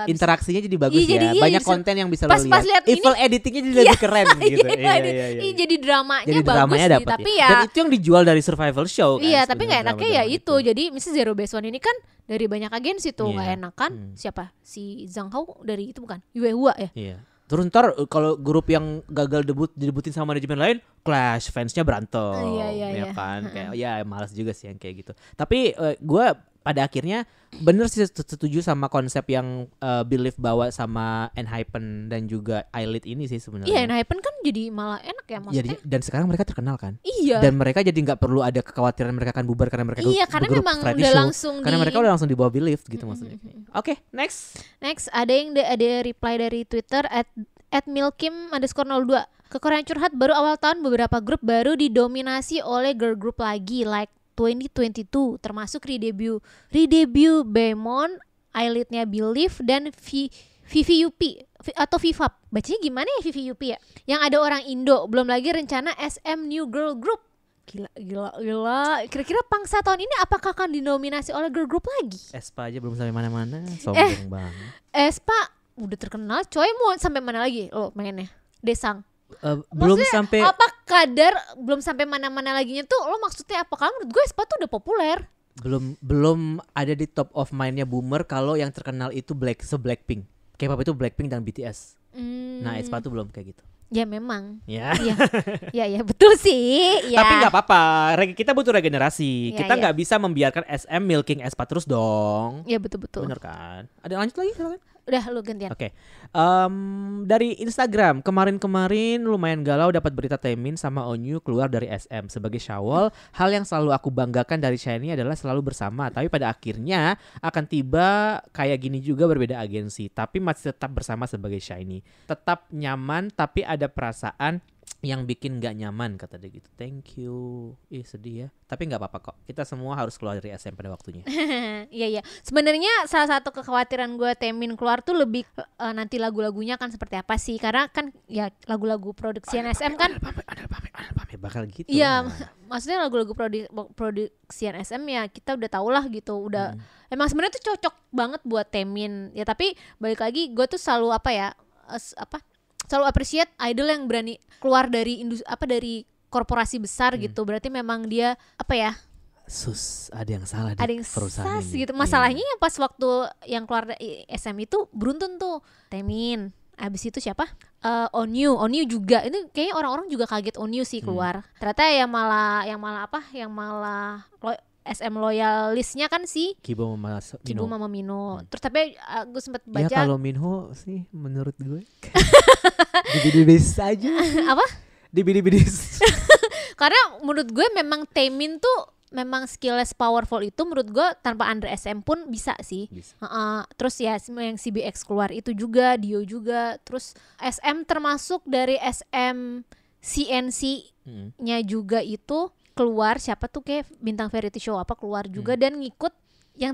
Interaksinya jadi bagus Iya, ya. jadi Banyak iya, konten yang bisa pas lo lihat. lihat ini- Evil editingnya jadi lebih keren gitu. Iya. jadi dramanya Jadi bagus dramanya sih dapet tapi ya. Dan itu yang dijual dari survival show kan. iya tapi nggak sebenarnya enaknya ya drama-drama itu. Jadi misalnya Zero Base One ini kan dari banyak agensi tuh nggak Iya. enak kan. Siapa si Zhang Hao dari itu bukan Yue Hua ya. Iya. Terus ntar kalau grup yang gagal didebutin sama manajemen lain, clash, fansnya berantem, Iya. kan? Kayak ya malas juga sih yang kayak gitu. Tapi gue pada akhirnya bener sih setuju sama konsep yang Belief bawa sama Enhypen dan juga Ailit ini sih sebenarnya. Iya, Enhypen kan jadi malah enak ya maksudnya. Dan sekarang mereka terkenal kan? Iya. Dan mereka jadi nggak perlu ada kekhawatiran mereka akan bubar karena mereka Iya, karena grup memang variety udah show. langsung Karena mereka udah langsung di bawah Belief gitu maksudnya. Oke, next. Next ada reply dari Twitter @milkim_02. Kekoreaan curhat, baru awal tahun beberapa grup baru didominasi oleh girl group lagi like 2022 termasuk redebut Baemon, Ailitnya Belief dan VVUP atau Vivap. Bacanya gimana ya VVUP ya? Yang ada orang Indo, belum lagi rencana SM New Girl Group. Gila. Kira-kira pangsa tahun ini apakah akan didominasi oleh girl group lagi? Espa aja belum sampai mana-mana, sombong banget. Espa udah terkenal, coy, mau sampai mana lagi lo pengennya? Desang. Belum Maksudnya, sampai apa kadar belum sampai mana-mana laginya tuh lo maksudnya apa? Kalau menurut gue Espa tuh udah populer. belum ada di top of mindnya boomer kalau yang terkenal itu Blackpink. K-pop itu Blackpink dan BTS. Nah, Aespa tuh belum kayak gitu. Ya memang. Ya. Ya betul sih. Ya. Tapi nggak apa-apa. Kita butuh regenerasi. Ya, Kita ya. nggak bisa membiarkan SM milking Aespa terus dong. Ya betul. Bener kan? Ada lanjut lagi silakan. Udah lu gantian. Oke. Dari Instagram kemarin lumayan galau dapat berita Taemin sama Onyu keluar dari SM. Sebagai Syawal, hal yang selalu aku banggakan dari SHINee adalah selalu bersama. Tapi pada akhirnya akan tiba kayak gini juga berbeda agensi. Tapi masih tetap bersama sebagai SHINee. Tetap nyaman tapi ada perasaan yang bikin gak nyaman kata dia gitu. Thank you. Sedih ya. Tapi gak apa-apa kok. Kita semua harus keluar dari SM pada waktunya. Iya. Sebenarnya salah satu kekhawatiran gue Taemin keluar tuh lebih nanti lagu-lagunya kan seperti apa sih? Karena kan ya lagu-lagu produksi SM kan. Ada pame bakal gitu. Iya, maksudnya lagu-lagu produksi SM ya kita udah tau lah gitu. Udah emang sebenarnya tuh cocok banget buat Taemin. Ya tapi balik lagi gue tuh selalu selalu appreciate idol yang berani keluar dari dari korporasi besar gitu. Berarti memang dia ada yang salah ada yang perusahaan sas ini. gitu. Masalahnya yang pas waktu yang keluar dari SM itu beruntun tuh Taemin. Abis itu siapa? Onyu juga. Itu kayaknya orang-orang juga kaget Onyu sih keluar. Ternyata yang malah SM loyalisnya kan si Kibo Mama Mino. Terus tapi gue sempat baca. Ya kalau Minho sih menurut gue dibidibis aja. Apa? Dibidibis. Karena menurut gue memang Taemin tuh memang skilless powerful itu menurut gue tanpa under SM pun bisa sih. Terus ya yang CBX keluar itu juga, Dio juga. Terus SM termasuk dari SM CNC-nya juga itu keluar siapa tuh kayak bintang variety show apa keluar juga dan ngikut yang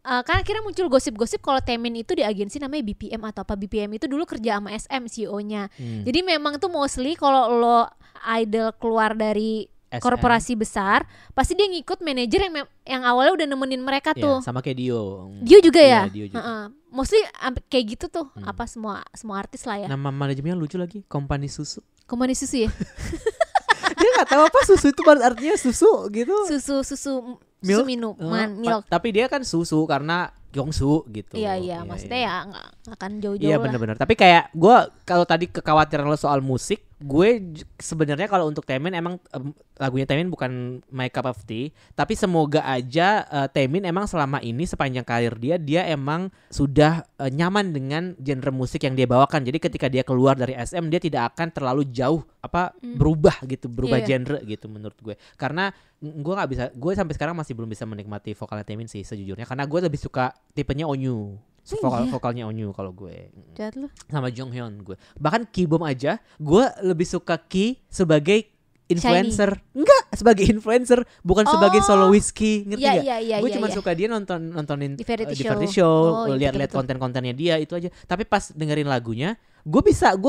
kan akhirnya muncul gosip-gosip kalau Taemin itu di agensi namanya BPM atau apa. BPM itu dulu kerja sama SM CEO-nya. Jadi memang tuh mostly kalau lo idol keluar dari SM. korporasi besar, pasti dia ngikut manajer yang awalnya udah nemenin mereka tuh. Sama kayak Dio. Dio juga ya? Dio juga. Mostly kayak gitu tuh, apa semua artis lah ya. Nama manajemennya lucu lagi, Kompani Susu. Kompani susu ya? Dia nggak tahu apa susu itu artinya susu gitu. Susu Milk? minuman, milk. Tapi dia kan susu karena Gyeongsu gitu. Iya, maksudnya ya nggak akan jauh-jauh Iya lah. benar-benar. Tapi kayak gue kalau tadi kekhawatiran lo soal musik, gue sebenarnya kalau untuk Taemin emang lagunya Taemin bukan my cup of tea. Tapi semoga aja Taemin emang selama ini sepanjang karir dia emang sudah nyaman dengan genre musik yang dia bawakan. Jadi ketika dia keluar dari SM dia tidak akan terlalu jauh berubah genre gitu menurut gue. Karena gue sampai sekarang masih belum bisa menikmati vokalnya Taemin sih sejujurnya. Karena gue lebih suka tipenya Onyu. Vokalnya Onyu kalau gue. Jahat lu. Sama Jonghyun gue. Bahkan Kibom aja gue lebih suka Ki sebagai influencer. Enggak, sebagai influencer bukan sebagai soloist Ki, ngerti gak? Gue cuma suka dia nontonin di variety show, lihat konten-kontennya dia itu aja. Tapi pas dengerin lagunya gue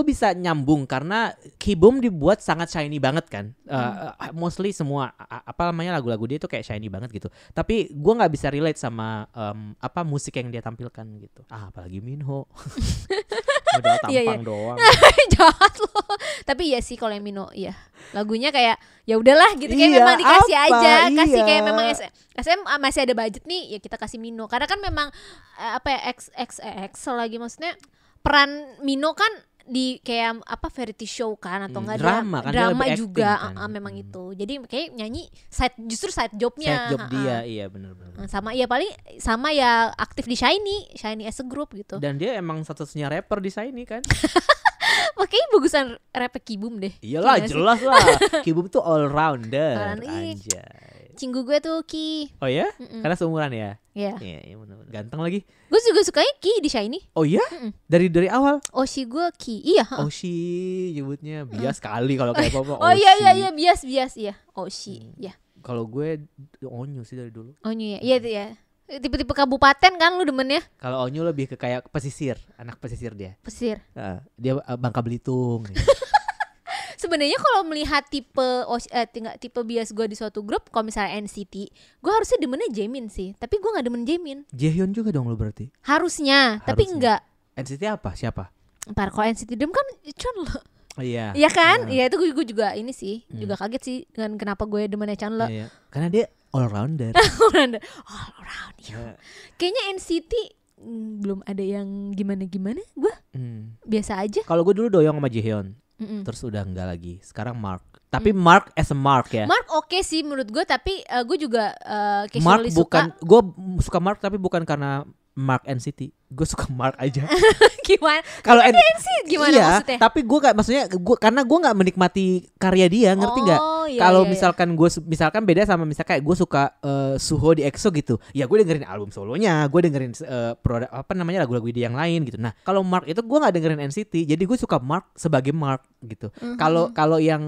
bisa nyambung karena Kibom dibuat sangat shiny banget kan. Mostly semua lagu-lagu dia itu kayak shiny banget gitu. Tapi gue nggak bisa relate sama musik yang dia tampilkan gitu. Apalagi Minho. Udah tampang doang. Jahat loh. Tapi iya sih kalau yang Mino lagunya kayak ya udahlah gitu, kayak memang dikasih aja. Kasih kayak memang SM masih ada budget nih ya kita kasih Mino. Karena kan memang XX lagi maksudnya peran Mino kan di kayak variety show kan atau enggak drama juga kan. Memang itu. Jadi kayak nyanyi justru side jobnya. Side job dia iya benar-benar. Sama ya aktif di Shiny as a group gitu. Dan dia emang satu-satunya rapper di Shiny kan. Makanya bagusan rapper Kibum deh. Iyalah jelas lah. Kibum tuh all rounder. Anjay. Cinggu gue tuh Ki. Oh ya? Karena seumuran ya? Iya. Iya benar. Ganteng lagi. Gue juga sukanya Ki di Shiny. Oh iya? Dari awal? Oshi gue Ki. Iya. Oshi nyebutnya bias kali kalau kayak apa-apa. Oh iya bias iya. Oshi. Ya. Kalau gue Onyu sih dari dulu. Onyu ya. Iya tuh ya. Tipe-tipe kabupaten kan lu demennya? Kalau Onyu lebih ke kayak pesisir, anak pesisir dia. Pesisir. Dia Bangka Belitung. Sebenarnya kalau melihat tipe bias gue di suatu grup, kalau misalnya NCT, gue harusnya demennya Jaemin sih. Tapi gue nggak demen Jaemin. Jaehyun juga dong lu berarti? Harusnya. Tapi enggak. NCT apa? Siapa? Ntar kalau NCT Dream kan Chunlo. Oh iya. Iya kan? Iya itu gue juga ini sih, juga kaget sih dengan kenapa gue demennya Chunlo. Iya. Karena dia all rounder. All around you. Kayaknya NCT belum ada yang gimana-gimana. Gue biasa aja. Kalau gue dulu doyong sama Jaehyun. Terus udah enggak lagi. Sekarang Mark. Tapi Mark as a Mark ya. Mark oke sih menurut gue, tapi gue juga Mark bukan, gue suka Mark tapi bukan karena Mark NCT. Gue suka Mark aja. Gimana? Kalau NCT gimana maksudnya? Tapi gue gak, maksudnya karena gue gak menikmati karya dia, ngerti gak? Kalau misalkan gue beda sama misalkan kayak gue suka Suho di EXO gitu. Ya gue dengerin album solonya, gue dengerin lagu-lagu dia yang lain gitu. Nah kalau Mark itu gue gak dengerin NCT, jadi gue suka Mark sebagai Mark gitu. Kalau yang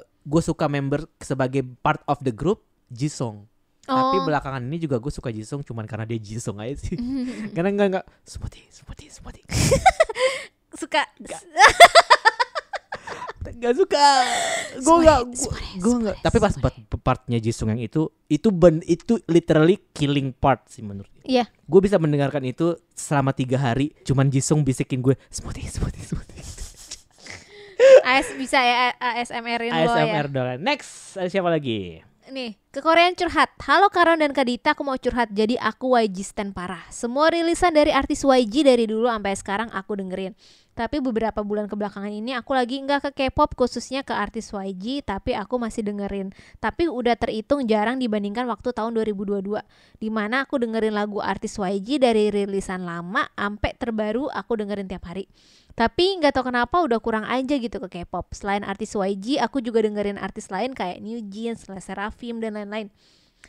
gue suka member sebagai part of the group, Jisung. Tapi belakangan ini juga gue suka Jisung cuman karena dia Jisung aja sih. Karena enggak smoothie. Suka Gak suka. Gue enggak. Tapi pas partnya Jisung yang itu literally killing part sih menurut gue. Iya. Gue bisa mendengarkan itu selama 3 hari. Cuman Jisung bisikin gue smoothie. Bisa ya ASMR-in lo ya. ASMR doang. Next, siapa lagi? Nih, ke Korean curhat. Halo Karon dan Kak Dita, aku mau curhat. Jadi aku YG stan parah. Semua rilisan dari artis YG dari dulu sampai sekarang aku dengerin. Tapi beberapa bulan kebelakangan ini aku lagi nggak ke K-pop, khususnya ke artis YG, tapi aku masih dengerin. Tapi udah terhitung jarang dibandingkan waktu tahun 2022, dimana aku dengerin lagu artis YG dari rilisan lama sampai terbaru aku dengerin tiap hari. Tapi nggak tahu kenapa udah kurang aja gitu ke K-pop. Selain artis YG, aku juga dengerin artis lain kayak New Jeans, LE SSERAFIM dan lain-lain.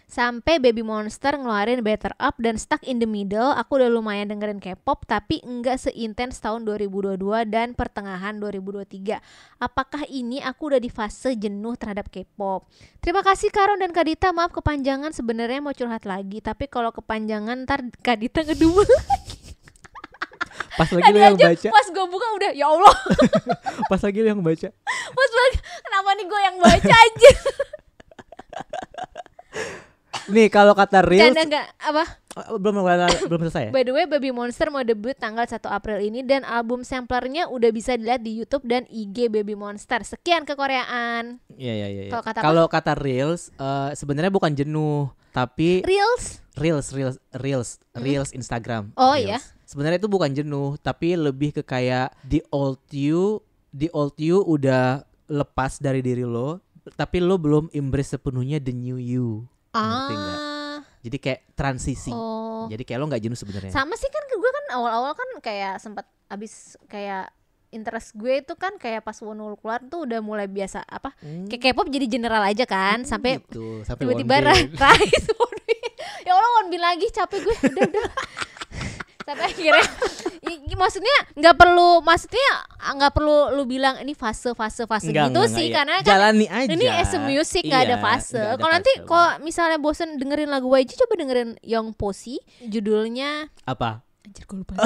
Sampai Baby Monster ngeluarin Better Up dan Stuck in the Middle, aku udah lumayan dengerin K-pop tapi enggak seintens tahun 2022 dan pertengahan 2023. Apakah ini aku udah di fase jenuh terhadap K-pop? Terima kasih Karon dan Kak Dita, maaf kepanjangan, sebenarnya mau curhat lagi tapi kalau kepanjangan ntar Kak Dita ngedumel. Pas lagi lu yang baca. Pas gue buka udah ya Allah. Pas lagi lu yang baca. Pas lagi kenapa nih gue yang baca aja. Nih kalau kata Reels Canda enggak apa? belum selesai ya? By the way, Baby Monster mau debut tanggal 1 April ini dan album samplernya udah bisa dilihat di YouTube dan IG Baby Monster. Sekian kekoreaan. Iya. Kalau Kalau kata Reels sebenarnya bukan jenuh, tapi Reels Instagram. Oh Reels. iya. Sebenarnya itu bukan jenuh, tapi lebih ke kayak the old you udah lepas dari diri lo, tapi lo belum embrace sepenuhnya the new you. Ngerti nggak? Jadi kayak transisi. Jadi kayak lo nggak jenuh sebenarnya. Sama sih kan gue kan awal-awal kan kayak sempat abis kayak interest gue itu kan kayak pas Wonul keluar tuh udah mulai biasa apa kayak K-pop jadi general aja kan sampai gitu. tiba-tiba Rise. Ya Allah Wonbin lagi capek gue udah. Sampai akhirnya maksudnya nggak perlu lu bilang ini fase gitu sih ya. karena jalani kan aja. ini as a music nggak ada fase. Kalau nanti kok misalnya bosen dengerin lagu YG coba dengerin Young Posey, judulnya apa? Anjir gue lupa.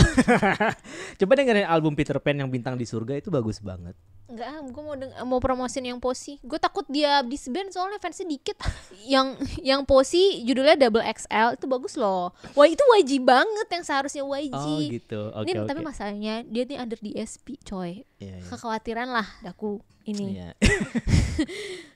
Coba dengerin album Peter Pan yang Bintang di Surga, itu bagus banget. Enggak, gue mau promosin yang Posey. Gue takut dia disband soalnya fansnya dikit. yang Posey judulnya Double XL itu bagus loh. Wah itu YG banget yang seharusnya YG. Oh gitu. Oke. Tapi masalahnya dia nih under DSP coy. Yeah. Kekhawatiran lah daku ini. Yeah.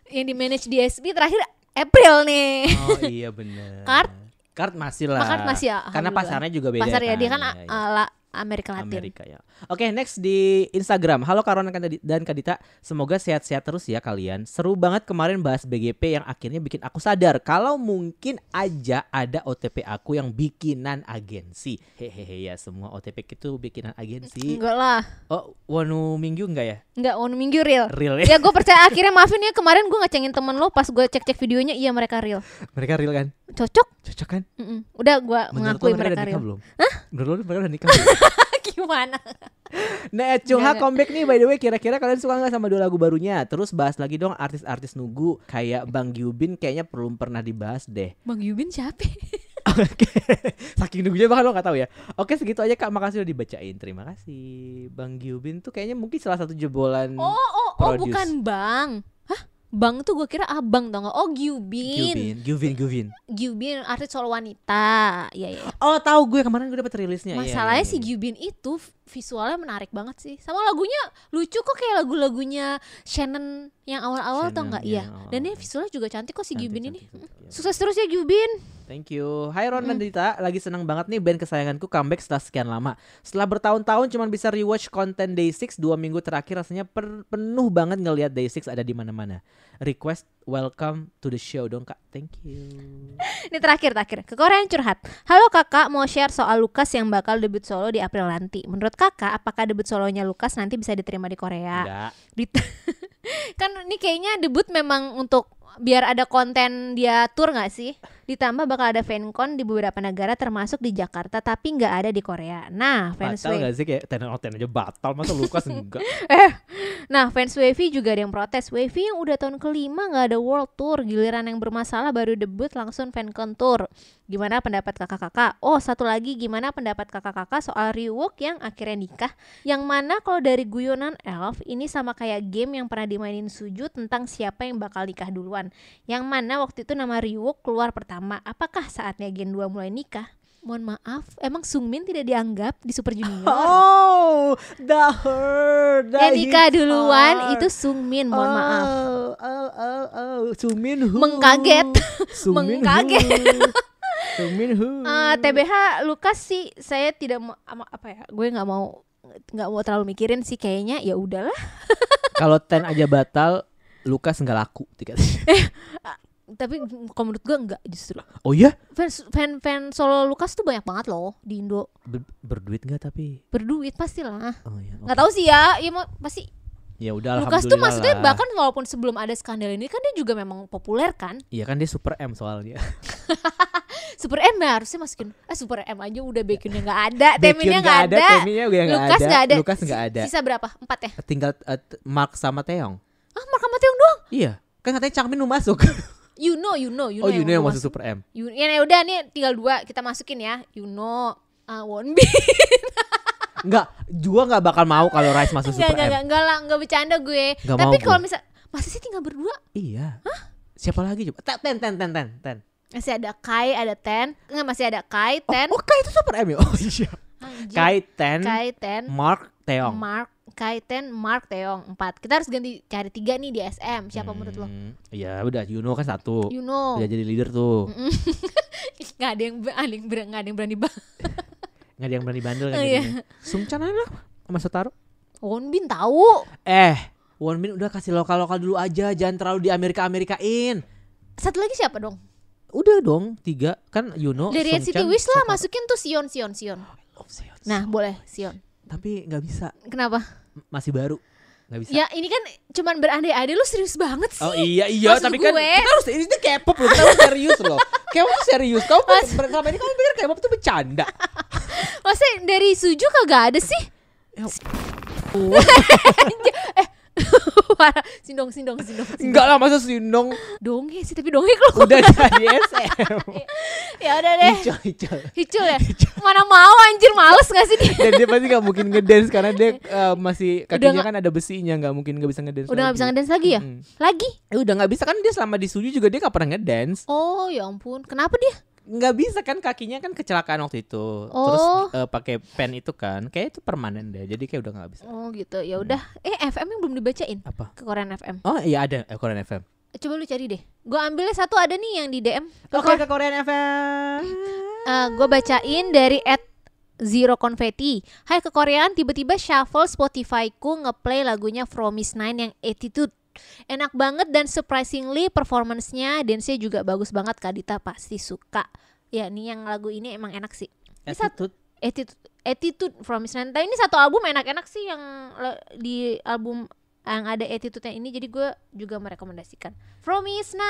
Yang di manage DSP terakhir April nih. Oh iya benar. Kart masih lah. Kart masih ya. Karena pasarnya juga beda. Pasar ya kan? dia kan iya. Amerika Latin. Amerika ya. Oke, next di Instagram. Halo Karon dan Kadita, semoga sehat-sehat terus ya kalian. Seru banget kemarin bahas BGP yang akhirnya bikin aku sadar kalau mungkin aja ada OTP aku yang bikinan agensi. Hehehe ya, semua OTP itu bikinan agensi. Enggak lah. Oh, Wonu Minggu enggak ya? Enggak, Wonu Minggu real. Real ya. Ya gue percaya akhirnya maafin ya kemarin gue ngecengin temen lo pas gue cek videonya iya mereka real. Mereka real kan? Cocok kan? Udah gue mengakui mereka real. Belum? Hah? Menurut lo mereka udah nikah belum? Gimana? Nah, Chungha comeback nih by the way. Kira-kira kalian suka gak sama 2 lagu barunya? Terus bahas lagi dong artis-artis nugu kayak Bang Gyubin, kayaknya belum pernah dibahas deh. Bang Gyubin siapa? Oke. Saking nunggunya bahkan lo gak tahu ya. Oke, segitu aja Kak, makasih udah dibacain. Terima kasih. Bang Gyubin tuh kayaknya mungkin salah satu jebolan Oh bukan Bang. Hah? Bang tuh gue kira abang tau gak? Oh Gyubin artis solo wanita. Iya. Oh tahu gue, kemarin gue dapet rilisnya. Masalahnya iya. si Gyubin itu visualnya menarik banget sih. Sama lagunya lucu kok, kayak lagunya Shannon yang awal-awal tau gak? Iya. Dan dia visualnya juga cantik kok si Gyubin ini. Sukses terus ya Gyubin. Thank you. Hai Ron dan Dita, lagi seneng banget nih band kesayanganku comeback setelah sekian lama. Setelah bertahun-tahun cuman bisa rewatch konten Day6 2 minggu terakhir, rasanya penuh banget ngelihat Day6 ada di mana-mana. Request welcome to the show dong Kak. Thank you. Ini terakhir Kekoreaan curhat. Halo Kakak, mau share soal Lukas yang bakal debut solo di April nanti. Menurut Kakak, apakah debut solonya Lukas nanti bisa diterima di Korea? Enggak. Kan ini kayaknya debut memang untuk biar ada konten dia tour gak sih? Ditambah bakal ada fancon di beberapa negara termasuk di Jakarta tapi gak ada di Korea. Nah fans batal gak sih, kayak 10 out 10 aja batal, masa Lukas enggak? Nah fans Wavy juga ada yang protes. Wavy yang udah tahun kelima gak ada world tour, giliran yang bermasalah baru debut langsung fancon tour. Gimana pendapat kakak-kakak? Oh satu lagi, gimana pendapat kakak-kakak soal Rywook yang akhirnya nikah? Yang mana kalau dari guyonan Elf ini sama kayak game yang pernah dimainin Suju tentang siapa yang bakal nikah duluan. Yang mana waktu itu nama Rywook keluar pertama. Apakah saatnya Gen 2 mulai nikah? Mohon maaf, emang Sungmin tidak dianggap di Super Junior? Oh, the hurt. Yang nikah duluan itu Sungmin, mohon maaf. Sungmin who? Mengkaget. Sungmin who? TBH Lukas sih saya tidak mau gue nggak mau terlalu mikirin sih, kayaknya ya udahlah. Kalau 10 aja batal, Lukas nggak laku Tapi kalau menurut gue enggak justru. Oh iya? Fan solo Lukas tuh banyak banget loh di Indo. Berduit nggak tapi? Berduit pastilah. Oh iya. Nggak tahu sih ya, pasti. Ya udah Lukas tuh alhamdulillah maksudnya lah. bahkan walaupun sebelum ada skandal ini kan dia juga memang populer kan. Iya kan dia super M soalnya. Super M ya harusnya masukin. Super M aja udah Baekhyunnya nggak ada, Taeminnya nggak ada. Taeminnya udah nggak Lukas nggak ada. Lukas nggak ada. Sisa berapa? 4 ya? Tinggal Mark sama Taeyong. Mark sama Taeyong doang. Iya, kan katanya Changmin mau masuk. Yuno Oh, Yuno yang masuk Super M. Ya udah nih tinggal 2 kita masukin ya. Yuno, Wonbin. Enggak, Jua enggak bakal mau kalau Rice masuk Super M. Enggak lah, enggak bercanda gue. Nggak Tapi mau kalau gue. misal masa sih tinggal berdua? Iya. Hah? Siapa lagi coba? Ten. Masih ada Kai, ada Ten. Enggak, masih ada Kai, Ten. Oh, Kai itu Super M ya? Oh iya. Anjir. Kai, Ten, Kai, Ten, Mark, Taeyong. Kai, Ten, Mark, Taeyong 4. Kita harus ganti cari 3 nih di SM. Siapa menurut lo? Ya udah, Yuno kan 1. Yuno. Udah jadi leader tuh. Nggak ada yang berani banget. Nggak ada yang berani bandel kan Oh, iya. jadinya. Sungchan aja lah sama Sotaro. Wonbin tahu. Wonbin udah kasih lokal-lokal dulu aja, jangan terlalu di Amerika-Amerikain. Satu lagi siapa dong? Udah dong, 3 kan Yuno, Dari NCT Sungchan, Wish lah Sotaro. masukin tuh Sion. Love Seon. Nah, boleh Sion. Tapi nggak bisa, Kenapa? masih baru, nggak bisa. Ya ini kan cuman berandai-andai, lu serius banget sih. Oh iya, Maksud tapi kan gue- kita harus ini tuh K-pop loh, kita harus serius loh. K-pop tuh serius. Kamu selama ini kamu pikir K-pop tuh bercanda? Masa dari Suju kagak ada sih? Ya. Parah. Sindong. Enggak lah, masa Sindong Donghae sih, tapi Donghae kalau udah jadi SM. ya udah deh. Icol. Hicul ya. Mana mau anjir, males gak sih dia? Dan dia pasti gak mungkin ngedance karena dia masih kakinya nggak- kan ada besinya, gak mungkin gak bisa ngedance. Udah gak bisa ngedance lagi ya? Lagi? Udah gak bisa kan, dia selama di Suju juga dia gak pernah ngedance. Oh ya ampun. Kenapa dia? Nggak bisa kan, kakinya kan kecelakaan waktu itu. Terus pakai pen itu kan, kayak itu permanen deh. Jadi kayak udah nggak bisa. Oh gitu. Ya udah. FM yang belum dibacain. Apa? Ke Korean FM. Oh iya ada Korean FM. Coba lu cari deh. Gue ambilnya satu ada nih yang di DM. Oke, ke Korean FM. Gue bacain dari @zero confetti. Hai kekoreaan, tiba-tiba shuffle Spotify-ku ngeplay lagunya Fromis9 yang Attitude. Enak banget dan surprisingly performance-nya, dance-nya juga bagus banget. Kak Dita pasti suka. Ya nih yang lagu ini emang enak sih. Ini Attitude Fromis9. Tapi ini satu album enak-enak sih yang di album yang ada Attitude-nya ini. Jadi gue juga merekomendasikan Fromis9.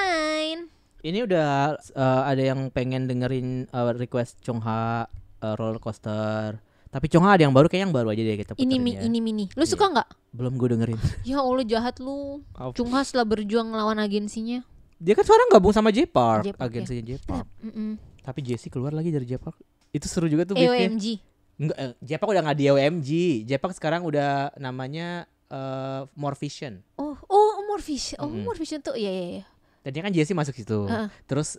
Ini udah ada yang pengen dengerin request Chungha Roller Coaster. Tapi Chungha ada yang baru, kayak yang baru aja deh kita puterin ya. Ini mini. Lu suka nggak? Belum gue dengerin. Ya Allah jahat lu. Chungha setelah berjuang ngelawan agensinya. Dia kan sekarang gabung sama J-Park, J-Park, agensinya J-Park. Mm-mm. Tapi Jessie keluar lagi dari J-Park. Itu seru juga tuh beefnya. EOMG. Enggak, J-Park udah nggak di EOMG. J-Park sekarang udah namanya More Vision. Oh, More Vision. Oh, More Vision tuh iya. Tadinya kan Jessie masuk situ. Terus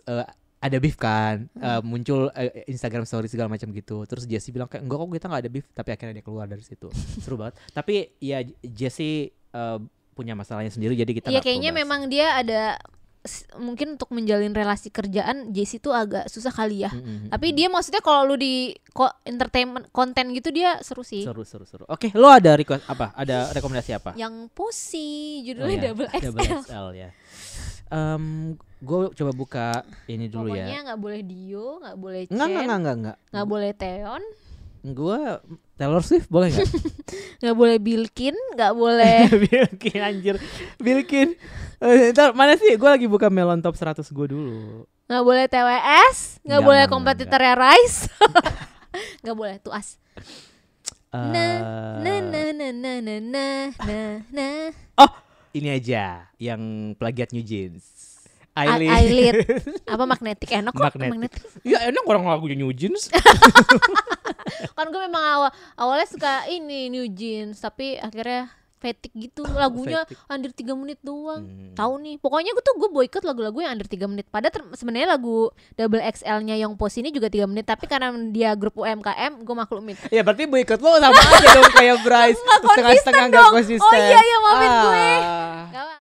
ada beef kan, muncul Instagram story segala macam gitu. Terus Jessie bilang kayak enggak kok, kita nggak ada beef, tapi akhirnya dia keluar dari situ. Seru banget. Tapi ya Jessie punya masalahnya sendiri, jadi kita Iya nggak kayaknya perlu bahas. memang dia ada mungkin untuk menjalin relasi kerjaan Jessie tuh agak susah kali ya. Tapi dia maksudnya kalau lu di entertainment konten gitu dia seru sih. Seru. Oke, lo ada request apa? Ada rekomendasi apa? Yang Pussy Oh, judulnya iya. Double XL. Double XL ya. Gue coba buka ini dulu Pokoknya ya. nggak boleh Dio, nggak boleh Chen, Enggak. nggak boleh Taeyeon, Gue Taylor Swift boleh nggak? nggak boleh Bilkin, nggak boleh Bilkin anjir. Bilkin. Ntar mana sih? Gue lagi buka Melon Top 100 gue dulu. nggak boleh TWS, nggak boleh kompetitornya Rise, nggak boleh Tuas. Oh, ini aja yang plagiat New Jeans. Eyelid. Apa magnetic enak kok Magnetic. Ya enak orang lagunya New Jeans. Kan gue memang awalnya suka ini New Jeans, tapi akhirnya fatigue gitu lagunya Fatigue. under 3 menit doang. Tahu nih, pokoknya gue boikot lagu-lagu yang under 3 menit. Padahal sebenarnya lagu Double XL-nya Young Post ini juga 3 menit, tapi karena dia grup UMKM, gue maklumin. Ya berarti boikot lo sama aja dong kayak Bryce. Nggak Setengah-setengah konsisten gak dong. konsisten. Oh iya, maafin gue. Ah. Gak